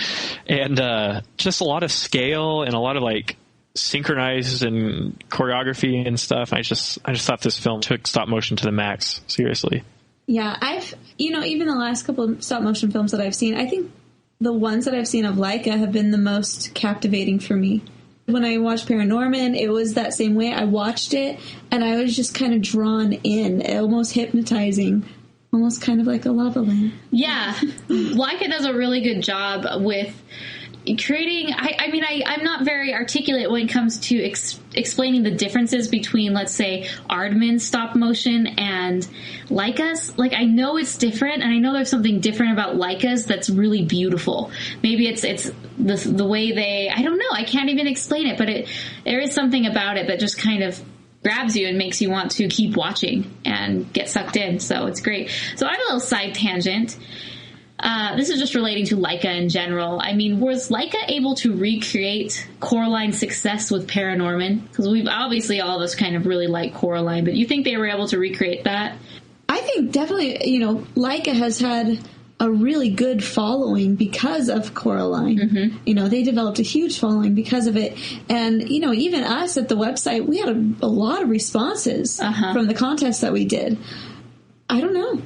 and just a lot of scale and a lot of like synchronized and choreography and stuff. I just thought this film took stop motion to the max. Seriously. Yeah, even the last couple of stop motion films that I've seen, I think the ones that I've seen of Laika have been the most captivating for me. When I watched Paranorman, it was that same way. I watched it, and I was just kind of drawn in, almost hypnotizing, almost kind of like a lava lamp. Yeah. Laika does a really good job with creating... I'm not very articulate when it comes to explaining the differences between, let's say, Aardman's stop motion and Laika's. Like, I know it's different, and I know there's something different about Laika's that's really beautiful. Maybe it's the way they... I don't know. I can't even explain it, but there is something about it that just kind of grabs you and makes you want to keep watching and get sucked in. So it's great. So I have a little side tangent. This is just relating to Laika in general. I mean, was Laika able to recreate Coraline's success with Paranorman? Because we've obviously all of us kind of really like Coraline, but you think they were able to recreate that? I think definitely, Laika has had a really good following because of Coraline. Mm-hmm. They developed a huge following because of it. And, even us at the website, we had a lot of responses from the contest that we did. I don't know.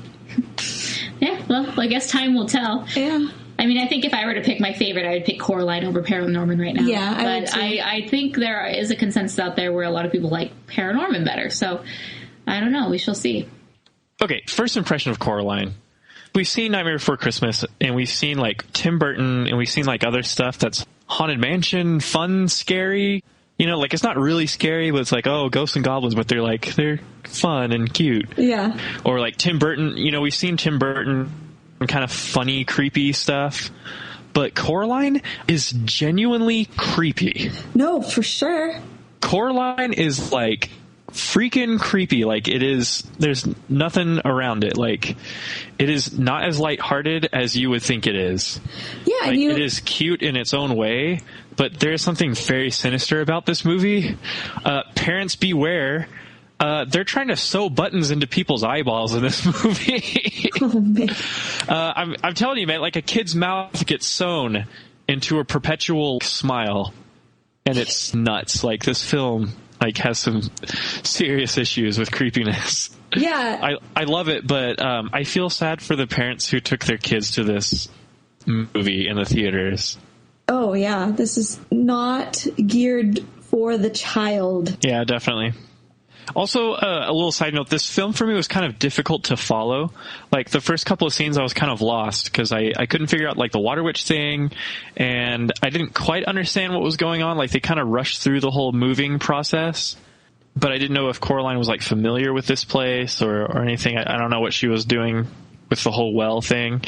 Yeah, well, I guess time will tell. Yeah. I mean, I think if I were to pick my favorite, I would pick Coraline over Paranorman right now. Yeah, but I think there is a consensus out there where a lot of people like Paranorman better. So, I don't know. We shall see. Okay, first impression of Coraline. We've seen Nightmare Before Christmas, and we've seen, like, Tim Burton, and we've seen, like, other stuff that's Haunted Mansion, fun, scary. Like, it's not really scary, but it's like, oh, ghosts and goblins, but they're fun and cute. Yeah. Or like Tim Burton, we've seen Tim Burton kind of funny, creepy stuff, but Coraline is genuinely creepy. No, for sure. Coraline is like freaking creepy. Like, it is, there's nothing around it. Like, it is not as lighthearted as you would think it is. Yeah. Like, it is cute in its own way, but there's something very sinister about this movie. Parents beware. They're trying to sew buttons into people's eyeballs in this movie. Oh, man. I'm telling you, man, like a kid's mouth gets sewn into a perpetual smile, and it's nuts. Like, this film, like, has some serious issues with creepiness. Yeah. I love it, but I feel sad for the parents who took their kids to this movie in the theaters. Oh, yeah. This is not geared for the child. Yeah, definitely. Also, a little side note, this film for me was kind of difficult to follow. Like, the first couple of scenes I was kind of lost because I couldn't figure out, like, the Water Witch thing, and I didn't quite understand what was going on. Like, they kind of rushed through the whole moving process, but I didn't know if Coraline was, like, familiar with this place or anything. I don't know what she was doing with the whole well thing.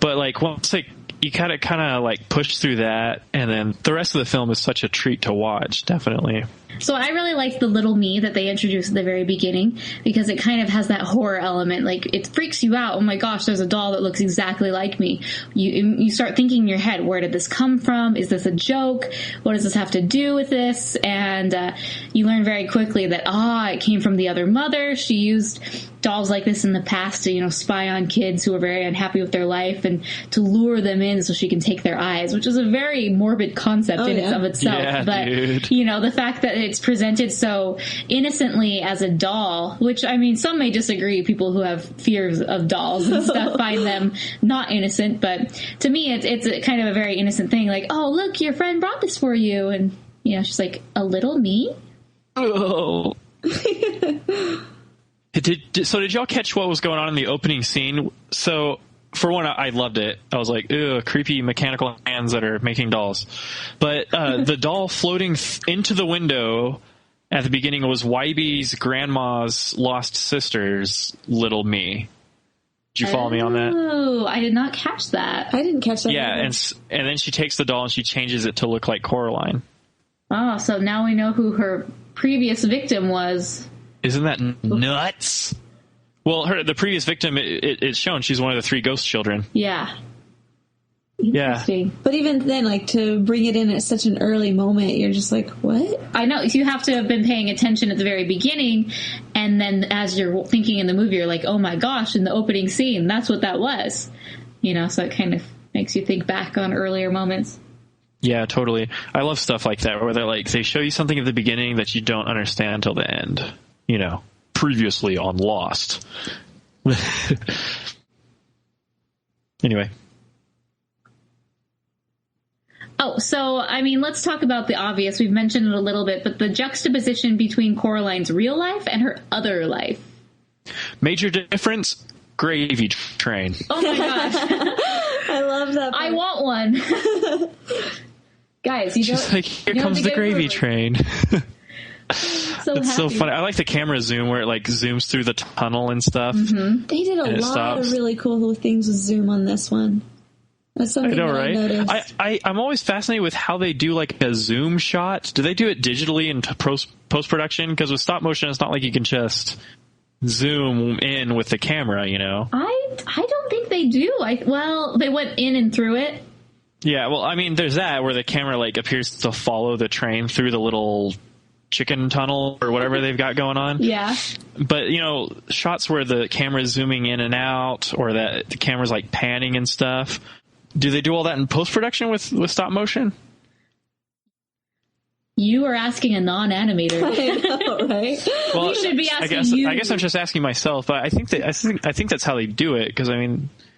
But, like, once, like, you kind of like push through that, and then the rest of the film is such a treat to watch, definitely. So I really liked the little me that they introduced at the very beginning, because it kind of has that horror element. Like, it freaks you out. Oh my gosh, there's a doll that looks exactly like me. You start thinking in your head, where did this come from? Is this a joke? What does this have to do with this? And you learn very quickly that, it came from the other mother. She used dolls like this in the past to, spy on kids who are very unhappy with their life and to lure them in so she can take their eyes, which is a very morbid concept of itself. Yeah, but, dude. The fact that it's presented so innocently as a doll, which, I mean, some may disagree. People who have fears of dolls and stuff find them not innocent. But to me, it's a kind of a very innocent thing. Like, oh, look, your friend brought this for you. And, she's like, a little me? Oh. Did y'all catch what was going on in the opening scene? So, for one, I loved it. I was like, ew, creepy mechanical hands that are making dolls. But the doll floating into the window at the beginning was Wybie's grandma's lost sister's little me. Did you follow me on that? Oh, I did not catch that. I didn't catch that. Yeah, and then she takes the doll and she changes it to look like Coraline. Oh, so now we know who her previous victim was. Isn't that nuts? Well, the previous victim, it's shown she's one of the 3 ghost children. Yeah. Interesting. Yeah. But even then, like, to bring it in at such an early moment, you're just like, what? I know. You have to have been paying attention at the very beginning, and then as you're thinking in the movie, you're like, oh my gosh, in the opening scene, that's what that was. So it kind of makes you think back on earlier moments. Yeah, totally. I love stuff like that, where they show you something at the beginning that you don't understand until the end. Previously on Lost. Anyway. Oh, so, let's talk about the obvious. We've mentioned it a little bit, but the juxtaposition between Coraline's real life and her other life. Major difference, gravy train. Oh my gosh. I love that part. I want one. Guys, She's like, here comes the gravy train. It's so funny. I like the camera zoom where it zooms through the tunnel and stuff. Mm-hmm. They did a lot of really cool things with zoom on this one. That's something I noticed. I'm always fascinated with how they do a zoom shot. Do they do it digitally in post-production? Because with stop motion, it's not like you can just zoom in with the camera, I don't think they do. They went in and through it. Yeah, well, there's that where the camera appears to follow the train through the little chicken tunnel or whatever they've got going on. Yeah. But, shots where the camera's zooming in and out or that the camera's panning and stuff. Do they do all that in post-production with stop motion? You are asking a non-animator. I know, right? Well, we should be asking you. I guess I'm just asking myself, but I think that's how they do it, because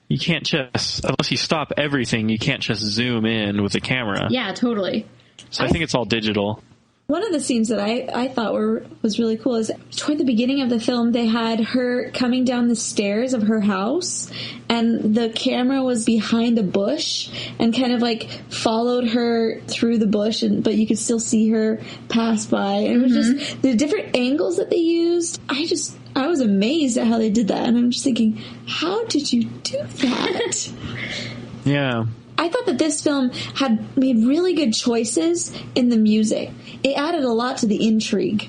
you can't just, unless you stop everything, you can't just zoom in with the camera. Yeah, totally. So I think it's all digital. One of the scenes that I thought was really cool is toward the beginning of the film, they had her coming down the stairs of her house, and the camera was behind a bush and kind of followed her through the bush, but you could still see her pass by. And it was just the different angles that they used. I was amazed at how they did that, and I'm just thinking, how did you do that? Yeah. I thought that this film had made really good choices in the music. It added a lot to the intrigue.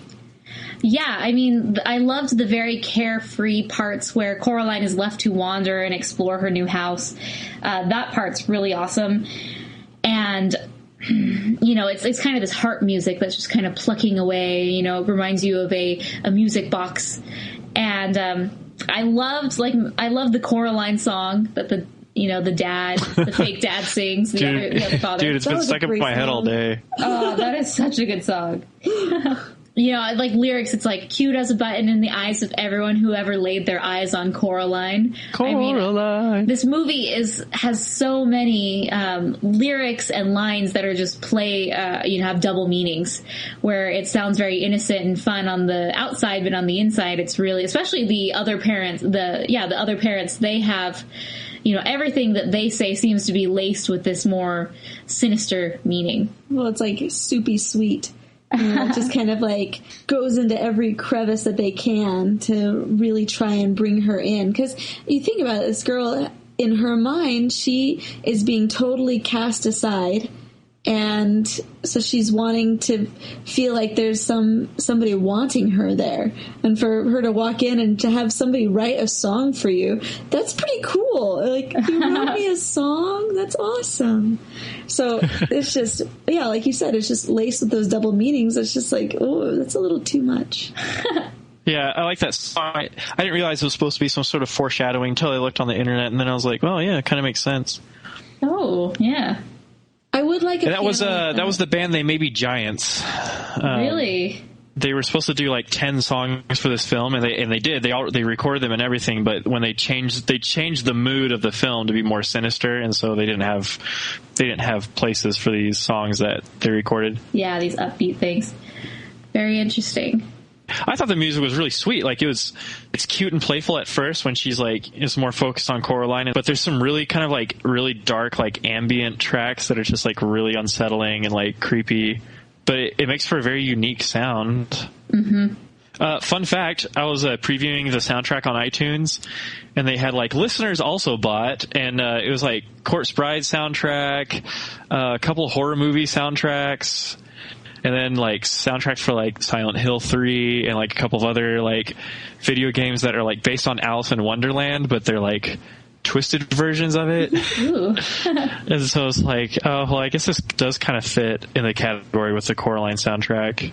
Yeah, I loved the very carefree parts where Coraline is left to wander and explore her new house. That part's really awesome. And, it's kind of this harp music that's just kind of plucking away, it reminds you of a music box. And I loved the Coraline song that the fake dad sings. The other father. Dude, it's been stuck in my head all day. Oh, that is such a good song. Lyrics, it's cute as a button in the eyes of everyone who ever laid their eyes on Coraline. Coraline. This movie has so many lyrics and lines that are just have double meanings, where it sounds very innocent and fun on the outside, but on the inside, it's really, especially the other parents, the other parents, they have, everything that they say seems to be laced with this more sinister meaning. Well, it's soupy sweet. It just kind of goes into every crevice that they can to really try and bring her in. Because you think about it, this girl, in her mind, she is being totally cast aside. And so she's wanting to feel like there's somebody wanting her there. And for her to walk in and to have somebody write a song for you, that's pretty cool. You wrote me a song? That's awesome. So it's just, like you said, it's just laced with those double meanings. It's just oh, that's a little too much. Yeah, I like that song. I didn't realize it was supposed to be some sort of foreshadowing until I looked on the internet, and then I was like, well, yeah, it kind of makes sense. Oh, yeah. I would like that was the band They May Be Giants. Really? they were supposed to do like 10 songs for this film, and they did. They recorded them and everything, but when they changed the mood of the film to be more sinister, and so they didn't have places for these songs that they recorded. Yeah, these upbeat things. Very interesting. I thought the music was really sweet. Like it's cute and playful at first when she's like, it's more focused on Coraline, but there's some really kind of like really dark, like ambient tracks that are just like really unsettling and like creepy. But it makes for a very unique sound. Mm-hmm. Fun fact, I was previewing the soundtrack on iTunes, and they had like listeners also bought, and it was like Corpse Bride soundtrack, a couple horror movie soundtracks, and then like soundtracks for like Silent Hill 3 and like a couple of other like video games that are like based on Alice in Wonderland, but they're like twisted versions of it. And so it's like, oh, well, I guess this does kind of fit in the category with the Coraline soundtrack.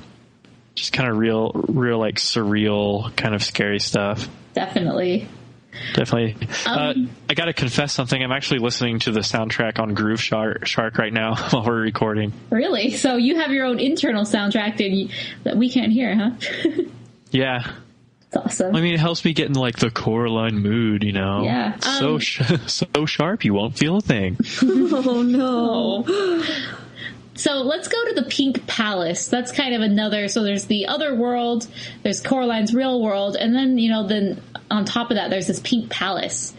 Just kind of real like surreal kind of scary stuff. Definitely. I gotta confess something. I'm actually listening to the soundtrack on Groove Shark right now while we're recording. Really? So you have your own internal soundtrack that we can't hear, huh? Yeah. It's awesome. I mean, it helps me get in like the Coraline mood, you know. Yeah. So sharp, you won't feel a thing. Oh no. So let's go to the Pink Palace. That's kind of another. So there's the other world, there's Coraline's real world, and then then on top of that, there's this Pink Palace,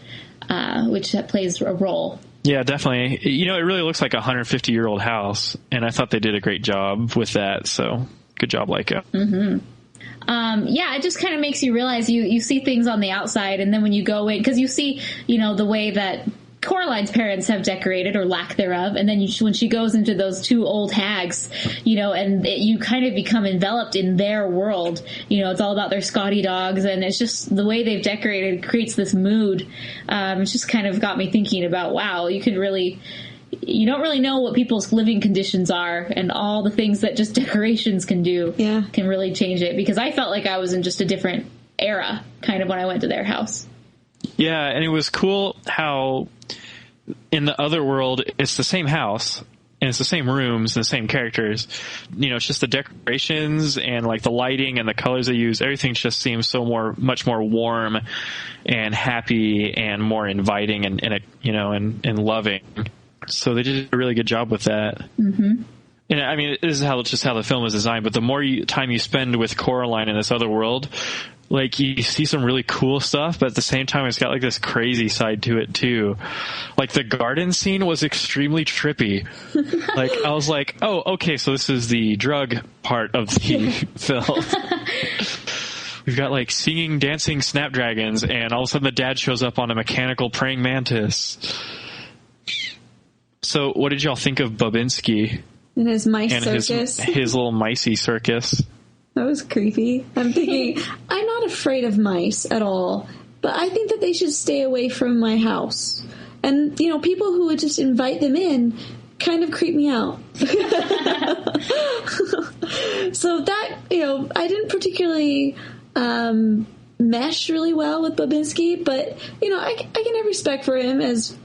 which plays a role. Yeah, definitely. It really looks like a 150-year-old house, and I thought they did a great job with that. So good job, Laika. Mm-hmm. Yeah, it just kind of makes you realize you see things on the outside, and then when you go in, because you see, the way that Coraline's parents have decorated or lack thereof, and then when she goes into those two old hags, and you kind of become enveloped in their world. It's all about their Scotty dogs, and it's just the way they've decorated creates this mood. It's just kind of got me thinking about, wow, you don't really know what people's living conditions are, and all the things that just decorations can do can really change it, because I felt like I was in just a different era kind of when I went to their house. Yeah, and it was cool how in the other world it's the same house and it's the same rooms and the same characters. It's just the decorations and like the lighting and the colors they use. Everything just seems much more warm and happy and more inviting and loving. So they did a really good job with that. Mm-hmm. And I mean, this is just how the film is designed. But the more time you spend with Coraline in this other world, like you see some really cool stuff, but at the same time, it's got like this crazy side to it too. Like the garden scene was extremely trippy. Like I was like, oh, okay, so this is the drug part of the film. We've got like singing, dancing snapdragons, and all of a sudden the dad shows up on a mechanical praying mantis. So what did y'all think of Babinski? And his mice and circus. His little micey circus. That was creepy. I'm thinking, I'm not afraid of mice at all, but I think that they should stay away from my house. And, people who would just invite them in kind of creep me out. So that, I didn't particularly mesh really well with Babinski, but, I can have respect for him as,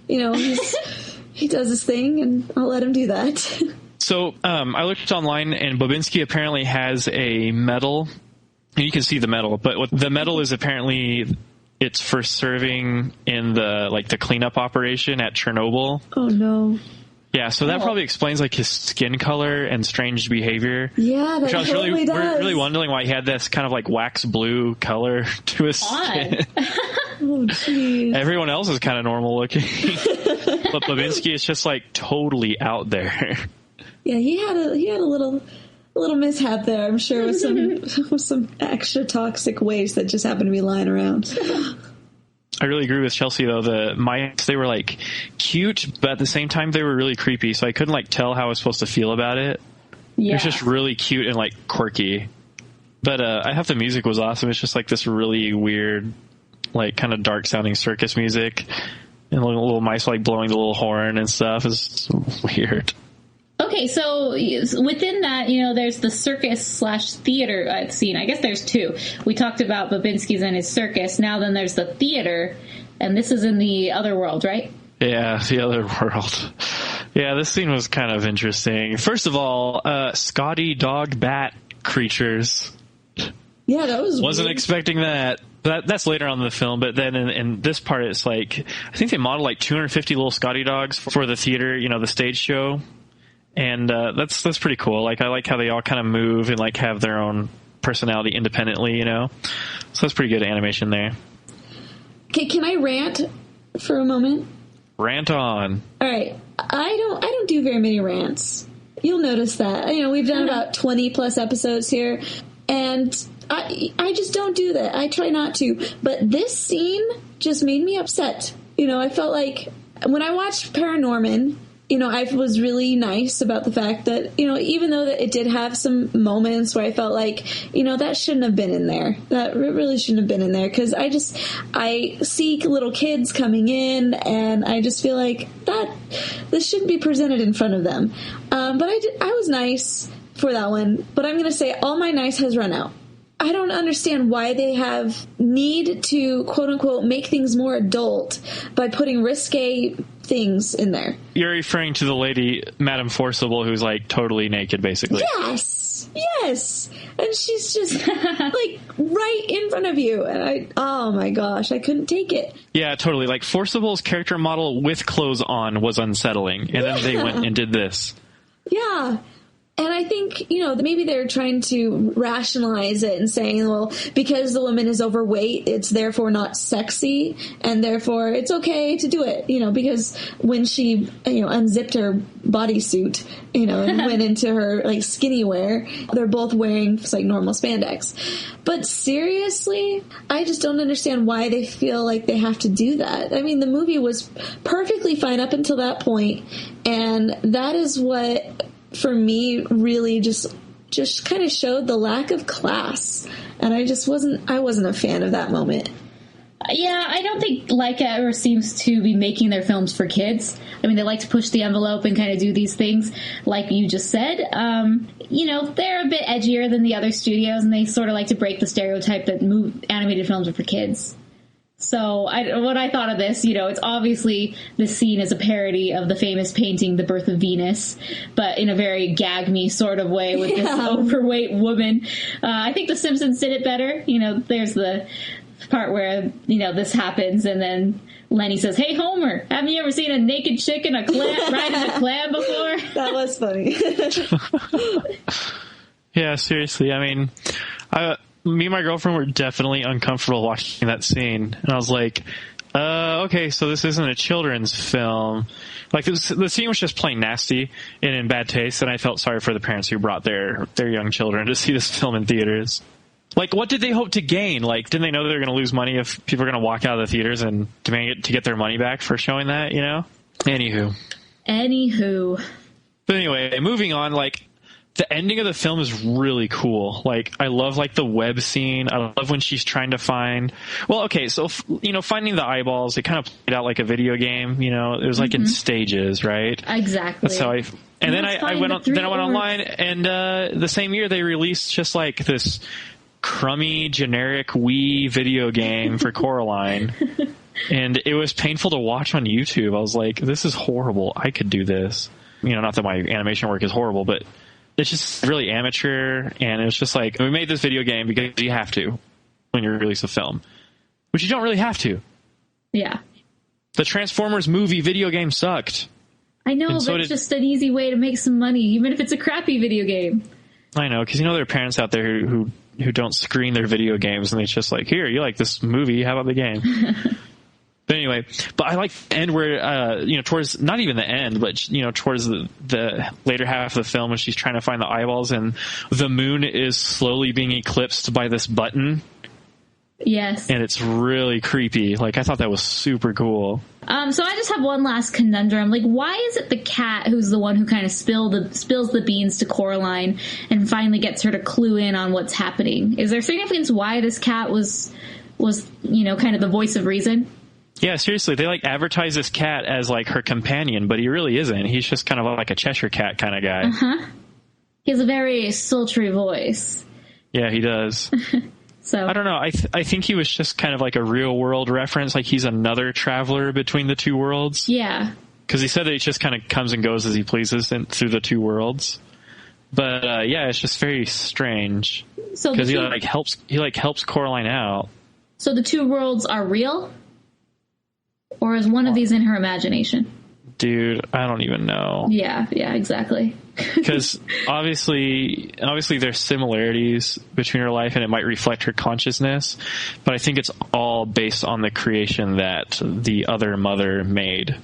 he does his thing, and I'll let him do that. So I looked online, and Babinski apparently has a medal, and you can see the medal. But what the medal is apparently it's for serving in the cleanup operation at Chernobyl. Oh no! Yeah, so that probably explains like his skin color and strange behavior. Yeah, that I was totally does. really wondering why he had this kind of like wax blue color to his skin. Oh jeez! Everyone else is kind of normal looking, but Babinski is just like totally out there. Yeah, he had a little mishap there, I'm sure, with some extra toxic waste that just happened to be lying around. I really agree with Chelsea though. The mice, they were like cute, but at the same time they were really creepy. So I couldn't like tell how I was supposed to feel about it. Yeah. It was just really cute and like quirky. But I thought the music was awesome. It's just like this really weird, like kind of dark sounding circus music, and little mice like blowing the little horn and stuff. It's weird. Okay, so within that, there's the circus/theater scene. I guess there's two. We talked about Babinski's and his circus. Now then there's the theater, and this is in the other world, right? Yeah, the other world. Yeah, this scene was kind of interesting. First of all, Scotty Dog Bat creatures. Yeah, that was Wasn't weird. expecting that. That's later on in the film, but then in this part, it's like, I think they modeled like 250 little Scotty dogs for the theater, the stage show. And that's pretty cool. Like, I like how they all kind of move and like have their own personality independently, So that's pretty good animation there. Okay, can I rant for a moment? Rant on. All right. I don't do very many rants. You'll notice that. We've done about 20 plus episodes here, and I just don't do that. I try not to. But this scene just made me upset. I felt like when I watched Paranorman, I was really nice about the fact that, even though that it did have some moments where I felt like, that shouldn't have been in there. That really shouldn't have been in there. Because I see little kids coming in, and I just feel like this shouldn't be presented in front of them. But I was nice for that one. But I'm going to say all my nice has run out. I don't understand why they have need to, quote unquote, make things more adult by putting risque things in there. You're referring to the lady, Madame Forcible, who's like totally naked, basically. Yes. And she's just like right in front of you. And oh my gosh, I couldn't take it. Yeah, totally. Like Forcible's character model with clothes on was unsettling. And then they went and did this. Yeah. And I think, maybe they're trying to rationalize it and saying, well, because the woman is overweight, it's therefore not sexy, and therefore it's okay to do it, because when she, unzipped her bodysuit, and went into her, like, skinny wear, they're both wearing, like, normal spandex. But seriously, I just don't understand why they feel like they have to do that. I mean, the movie was perfectly fine up until that point, and that is what, for me, really just kind of showed the lack of class. And I wasn't a fan of that moment. Yeah, I don't think Laika ever seems to be making their films for kids. I mean, they like to push the envelope and kind of do these things, like you just said. They're a bit edgier than the other studios, and they sort of like to break the stereotype that animated films are for kids. So when I thought of this, it's obviously this scene is a parody of the famous painting, The Birth of Venus, but in a very gag me sort of way with this overweight woman. I think The Simpsons did it better. There's the part where, this happens, and then Lenny says, "Hey, Homer, haven't you ever seen a naked chick and a clam riding a clam before?" That was funny. Yeah, seriously. I mean, me and my girlfriend were definitely uncomfortable watching that scene. And I was like, okay, so this isn't a children's film. Like, the scene was just plain nasty and in bad taste, and I felt sorry for the parents who brought their young children to see this film in theaters. Like, what did they hope to gain? Like, didn't they know they were going to lose money if people are going to walk out of the theaters and demand to get their money back for showing that, Anywho. But anyway, moving on, like, the ending of the film is really cool. Like, I love, like, the web scene. I love when she's trying to find... Well, okay, so, finding the eyeballs, it kind of played out like a video game, It was, like, in stages, right? Exactly. That's how And then I went online, and the same year they released just, like, this crummy, generic Wii video game for Coraline. And it was painful to watch on YouTube. I was like, this is horrible. I could do this. Not that my animation work is horrible, but... It's just really amateur, and it's just like, we made this video game because you have to when you release a film. Which you don't really have to. Yeah. The Transformers movie video game sucked. I know, but it's just an easy way to make some money, even if it's a crappy video game. I know, because there are parents out there who don't screen their video games, and it's just like, here, you like this movie, how about the game? But anyway, I like the end where, towards, not even the end, but, towards the later half of the film when she's trying to find the eyeballs and the moon is slowly being eclipsed by this button. Yes. And it's really creepy. Like, I thought that was super cool. So I just have one last conundrum. Like, why is it the cat who's the one who kind of spills the beans to Coraline and finally gets her to clue in on what's happening? Is there significance why this cat was kind of the voice of reason? Yeah, seriously, they like advertise this cat as like her companion, but he really isn't. He's just kind of like a Cheshire Cat kind of guy. He has a very sultry voice. Yeah, he does. So I don't know. I think he was just kind of like a real world reference. Like he's another traveler between the two worlds. Yeah. Because he said that he just kind of comes and goes as he pleases through the two worlds. But yeah, it's just very strange because he helps Coraline out. So the two worlds are real, or is one of these in her imagination? Dude, I don't even know. Yeah, exactly. Because obviously there's similarities between her life and it might reflect her consciousness, but I think it's all based on the creation that the other mother made.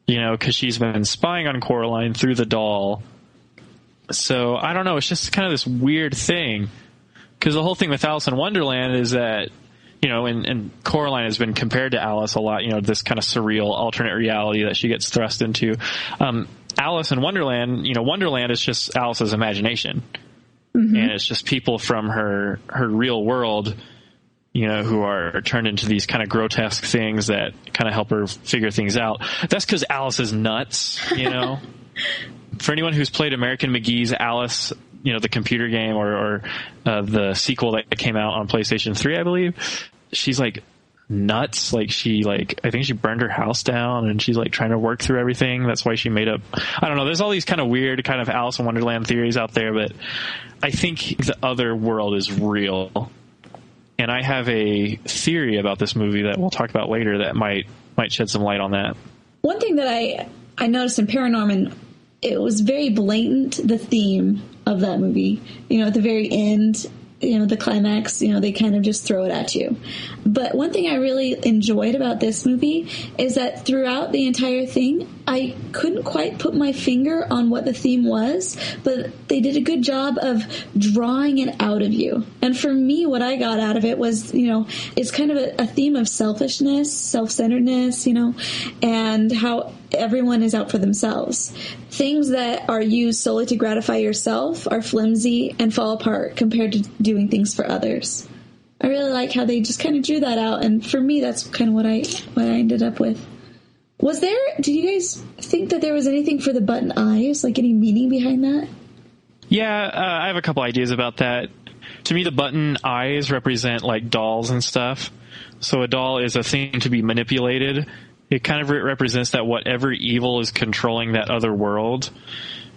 You know, because she's been spying on Coraline through the doll. So I don't know, it's just kind of this weird thing. Because the whole thing with Alice in Wonderland is that, you know, and Coraline has been compared to Alice a lot, you know, this kind of surreal alternate reality that she gets thrust into. Alice in Wonderland, you know, Wonderland is just Alice's imagination. Mm-hmm. And it's just people from her real world, you know, who are turned into these kind of grotesque things that kind of help her figure things out. That's because Alice is nuts, you know. For anyone who's played American McGee's Alice, you know, the computer game or the sequel that came out on PlayStation 3, I believe, she's like nuts. Like I think she burned her house down and she's like trying to work through everything. That's why she made up, I don't know, there's all these kind of weird kind of Alice in Wonderland theories out there, but I think the other world is real. And I have a theory about this movie that we'll talk about later that might shed some light on that. One thing that I noticed in Paranorman, it was very blatant, the theme of that movie. You know, at the very end, you know, the climax, you know, they kind of just throw it at you. But one thing I really enjoyed about this movie is that throughout the entire thing, I couldn't quite put my finger on what the theme was, but they did a good job of drawing it out of you. And for me, what I got out of it was, you know, it's kind of a theme of selfishness, self-centeredness, you know, and how everyone is out for themselves. Things that are used solely to gratify yourself are flimsy and fall apart compared to doing things for others. I really like how they just kind of drew that out, and for me, that's kind of what I ended up with. Did you guys think that there was anything for the button eyes, like any meaning behind that? Yeah, I have a couple ideas about that. To me, the button eyes represent like dolls and stuff. So a doll is a thing to be manipulated. It kind of represents that whatever evil is controlling that other world,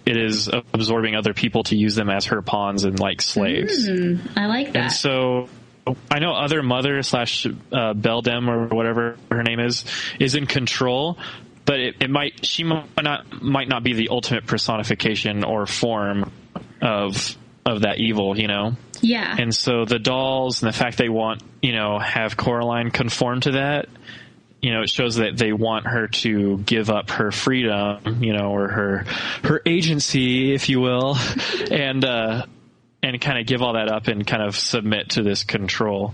it is absorbing other people to use them as her pawns and like slaves. I like that. And so I know other mother / Beldem or whatever her name is in control, but she might not be the ultimate personification or form of that evil, you know? Yeah. And so the dolls and the fact they want, you know, have Coraline conform to that, you know, it shows that they want her to give up her freedom, you know, or her agency, if you will, and kind of give all that up and kind of submit to this control.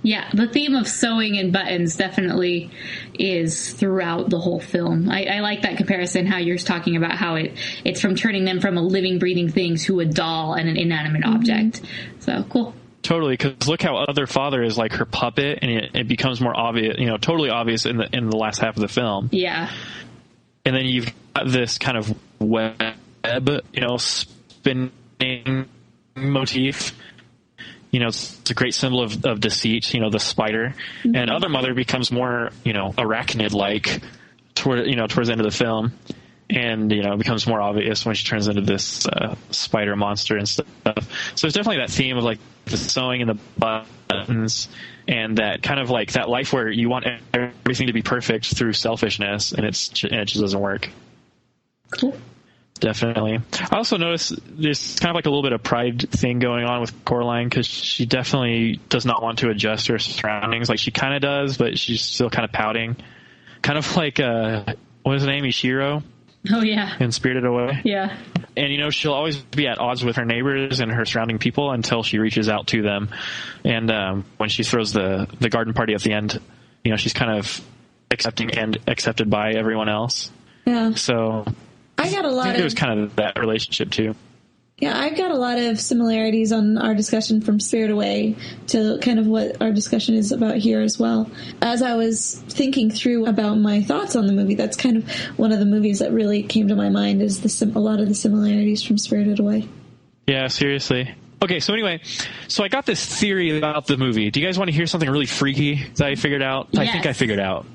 Yeah, the theme of sewing and buttons definitely is throughout the whole film. I like that comparison, how you're talking about how it's from turning them from a living, breathing thing to a doll and an inanimate object. So, cool. Totally, because look how Other Father is like her puppet, and it becomes more obvious, you know, totally obvious in the last half of the film. Yeah. And then you've got this kind of web, you know, spinning motif. You know, it's a great symbol of deceit, you know, the spider. Mm-hmm. And Other Mother becomes more, you know, arachnid-like towards the end of the film. And, you know, it becomes more obvious when she turns into this spider monster and stuff. So it's definitely that theme of, like, the sewing and the buttons and that kind of, like, that life where you want everything to be perfect through selfishness, and it just doesn't work. Cool. Definitely. I also noticed there's kind of like a little bit of pride thing going on with Coraline, because she definitely does not want to adjust her surroundings. Like, she kind of does, but she's still kind of pouting. Kind of like, what is her name? Ishiro? Oh, yeah. In Spirited Away. Yeah. And, you know, she'll always be at odds with her neighbors and her surrounding people until she reaches out to them. And when she throws the garden party at the end, you know, she's kind of accepting and accepted by everyone else. Yeah. So I think there's kind of that relationship, too. Yeah, I've got a lot of similarities on our discussion from Spirited Away to kind of what our discussion is about here as well. As I was thinking through about my thoughts on the movie, that's kind of one of the movies that really came to my mind is a lot of the similarities from Spirited Away. Yeah, seriously. Okay, so anyway, I got this theory about the movie. Do you guys want to hear something really freaky that I figured out? Yes. I think I figured out.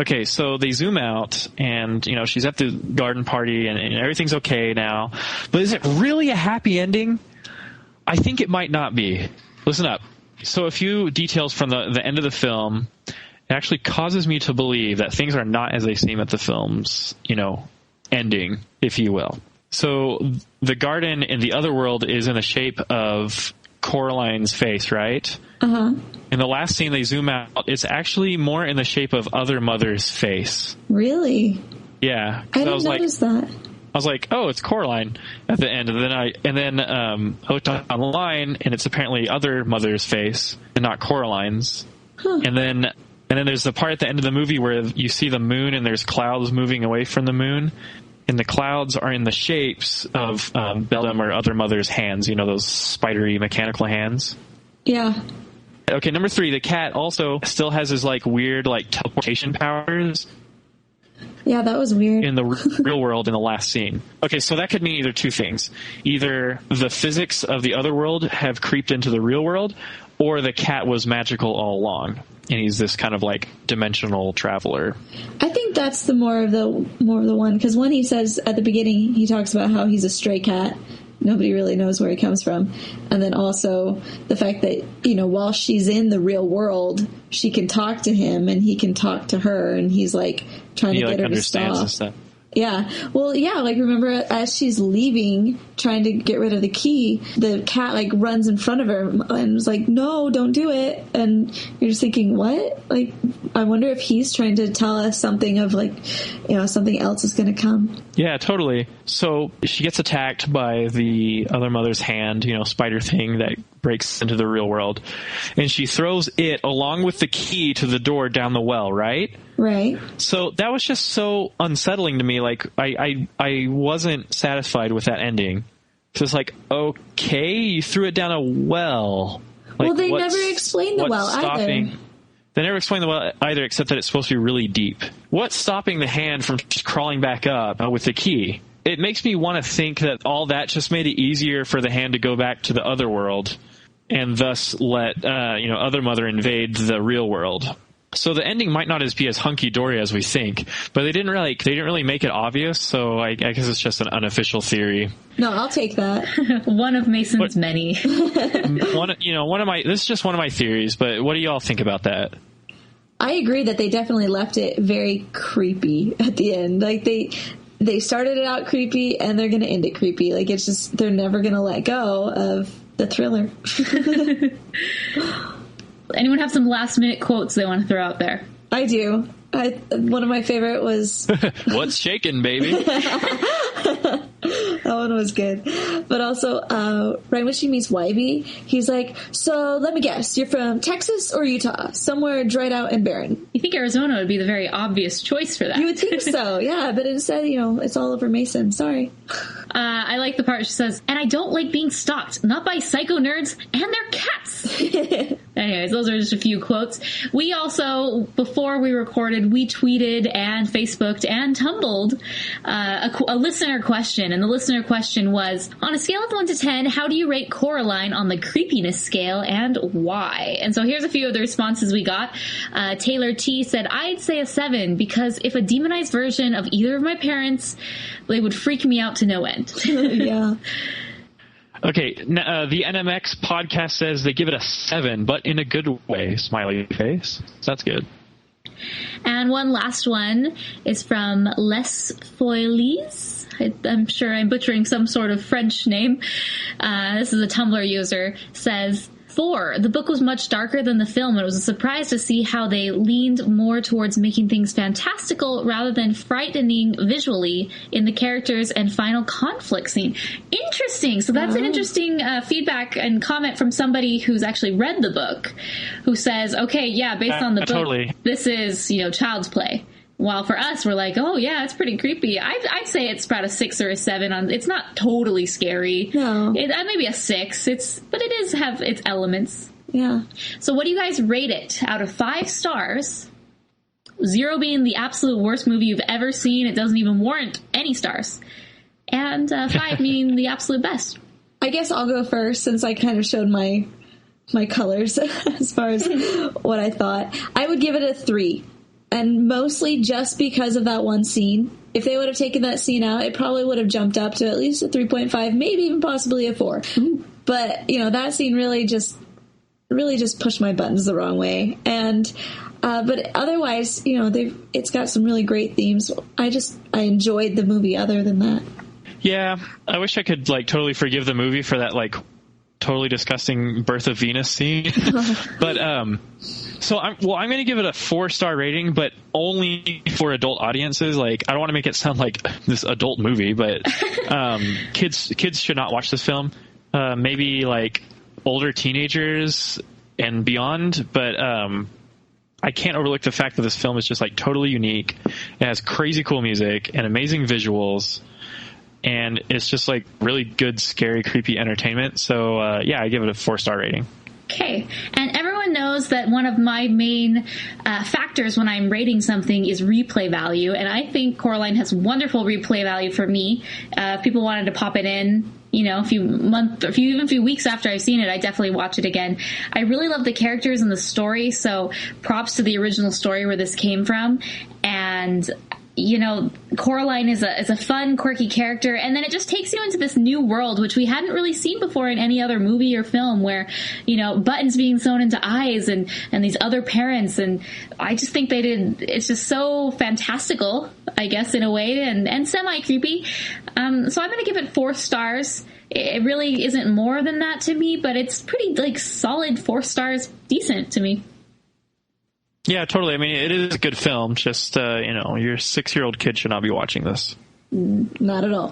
Okay, so they zoom out, and, you know, she's at the garden party, and everything's okay now. But is it really a happy ending? I think it might not be. Listen up. So a few details from the end of the film actually causes me to believe that things are not as they seem at the film's, you know, ending, if you will. So the garden in the other world is in the shape of Coraline's face, right? Uh-huh. In the last scene, they zoom out. It's actually more in the shape of Other Mother's face. Really? Yeah. I didn't notice that. I was like, oh, it's Coraline at the end. And then I looked online, and it's apparently Other Mother's face and not Coraline's. Huh. And then there's the part at the end of the movie where you see the moon and there's clouds moving away from the moon. And the clouds are in the shapes of Beldam or Other Mother's hands. You know, those spidery mechanical hands? Yeah. Okay, number 3, the cat also still has his, like, weird, like, teleportation powers. Yeah, that was weird. In the real world in the last scene. Okay, so that could mean either two things. Either the physics of the other world have creeped into the real world, or the cat was magical all along, and he's this kind of like dimensional traveler. I think that's the more of the one, because when he says at the beginning, he talks about how he's a stray cat. Nobody really knows where he comes from. And then also the fact that, you know, while she's in the real world, she can talk to him and he can talk to her, and he's like trying to get her to stop. And stuff. Yeah. Well, yeah, like remember as she's leaving, trying to get rid of the key, the cat like runs in front of her and was like, no, don't do it. And you're just thinking, what? Like, I wonder if he's trying to tell us something of like, you know, something else is going to come. Yeah, totally. So she gets attacked by the Other Mother's hand, you know, spider thing that breaks into the real world. And she throws it along with the key to the door down the well, right? Right. So that was just so unsettling to me. Like, I wasn't satisfied with that ending. So it's like, okay, you threw it down a well. Like, well, they never explained the well either. They never explained the well either, except that it's supposed to be really deep. What's stopping the hand from just crawling back up with the key? It makes me want to think that all that just made it easier for the hand to go back to the other world, and thus let Other Mother invade the real world. So the ending might not be as hunky-dory as we think, but they didn't really make it obvious, so I guess it's just an unofficial theory. No, I'll take that. One of Mason's many. This is just one of my theories, but what do y'all think about that? I agree that they definitely left it very creepy at the end. Like they started it out creepy and they're going to end it creepy. Like it's just, they're never going to let go of the thriller. Anyone have some last minute quotes they want to throw out there? I do. One of my favorite was "What's shaking, baby?" That one was good. But also, right when she meets Wybie, he's like, so let me guess, you're from Texas or Utah? Somewhere dried out and barren. You think Arizona would be the very obvious choice for that. You would think so, yeah. But instead, it's all over Mason. Sorry. I like the part she says, and I don't like being stalked, not by psycho nerds and their cats. Anyways, those are just a few quotes. We also, before we recorded, we tweeted and Facebooked and tumbled a listener question. And the listener question was, on a scale of 1 to 10, how do you rate Coraline on the creepiness scale and why? And so here's a few of the responses we got. Taylor T said, I'd say a 7 because if a demonized version of either of my parents, they would freak me out to no end. Yeah. Okay, the NMX podcast says they give it a 7, but in a good way, smiley face. So that's good. And one last one is from Les Foilies. I'm sure I'm butchering some sort of French name. This is a Tumblr user. Says, 4. The book was much darker than the film. It was a surprise to see how they leaned more towards making things fantastical rather than frightening visually in the characters and final conflict scene. Interesting. So that's an interesting feedback and comment from somebody who's actually read the book, who says, okay, yeah, based on the book, this is, child's play. While for us, we're like, oh yeah, it's pretty creepy. I'd say it's about a 6 or a 7. It's not totally scary. No, maybe a 6. But it does have its elements. Yeah. So what do you guys rate it out of 5 stars? 0 being the absolute worst movie you've ever seen. It doesn't even warrant any stars. And 5 meaning the absolute best. I guess I'll go first since I kind of showed my colors as far as what I thought. I would give it a 3. And mostly just because of that one scene. If they would have taken that scene out, it probably would have jumped up to at least a 3.5, maybe even possibly a 4. Ooh. But, that scene really just pushed my buttons the wrong way. And, but otherwise, it's got some really great themes. I enjoyed the movie other than that. Yeah. I wish I could, totally forgive the movie for that, totally disgusting Birth of Venus scene. But, so I'm going to give it a 4-star rating, but only for adult audiences. I don't want to make it sound like this adult movie, but, kids should not watch this film. Maybe older teenagers and beyond, but, I can't overlook the fact that this film is just totally unique. It has crazy cool music and amazing visuals. And it's just really good, scary, creepy entertainment. So, I give it a 4-star rating. Okay. And everyone knows that one of my main factors when I'm rating something is replay value. And I think Coraline has wonderful replay value for me. If people wanted to pop it in, a few weeks after I've seen it, I definitely watch it again. I really love the characters and the story. So props to the original story where this came from. And Coraline is a fun, quirky character, and then it just takes you into this new world, which we hadn't really seen before in any other movie or film, where, buttons being sewn into eyes and these other parents, and I just think it's just so fantastical, I guess, in a way, and semi-creepy. So I'm going to give it 4 stars. It really isn't more than that to me, but it's pretty, solid 4 stars, decent to me. Yeah, totally. I mean, it is a good film. Just, your 6-year-old kid should not be watching this. Not at all.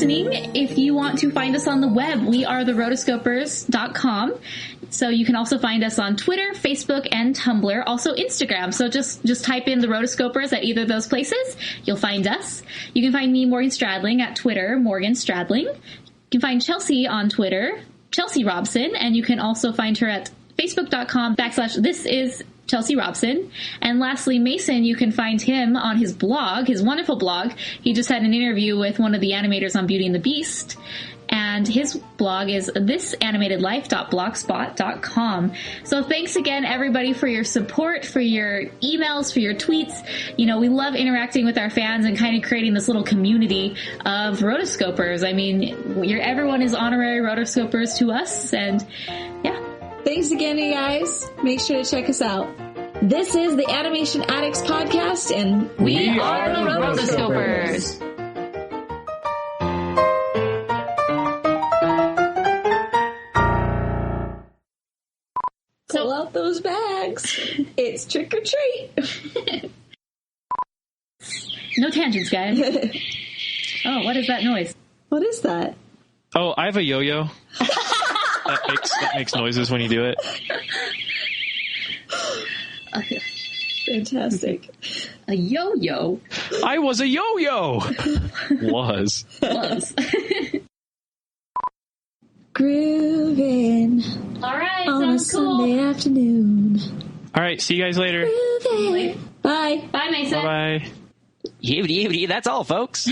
If you want to find us on the web, we are the Rotoscopers.com. So you can also find us on Twitter, Facebook, and Tumblr, also Instagram. So just type in the Rotoscopers at either of those places. You'll find us. You can find me, Morgan Stradling, at Twitter, Morgan Stradling. You can find Chelsea on Twitter, Chelsea Robson, and you can also find her at Facebook.com/This Is Chelsea Robson. And lastly, Mason, you can find him on his blog, his wonderful blog. He just had an interview with one of the animators on Beauty and the Beast. And his blog is thisanimatedlife.blogspot.com. So thanks again, everybody, for your support, for your emails, for your tweets. We love interacting with our fans and kind of creating this little community of Rotoscopers. I mean, everyone is honorary Rotoscopers to us. And yeah. Thanks again, you guys. Make sure to check us out. This is the Animation Addicts Podcast, and we are the Rotoscopers. Pull out those bags. It's trick or treat. No tangents, guys. Oh, what is that noise? What is that? Oh, I have a yo-yo. That makes noises when you do it. Fantastic. A yo-yo? I was a yo-yo! Was. Grooving. All right, on a Sunday afternoon. All right, see you guys later. Grooving. Bye. Bye, Mason. Bye-bye. That's all, folks.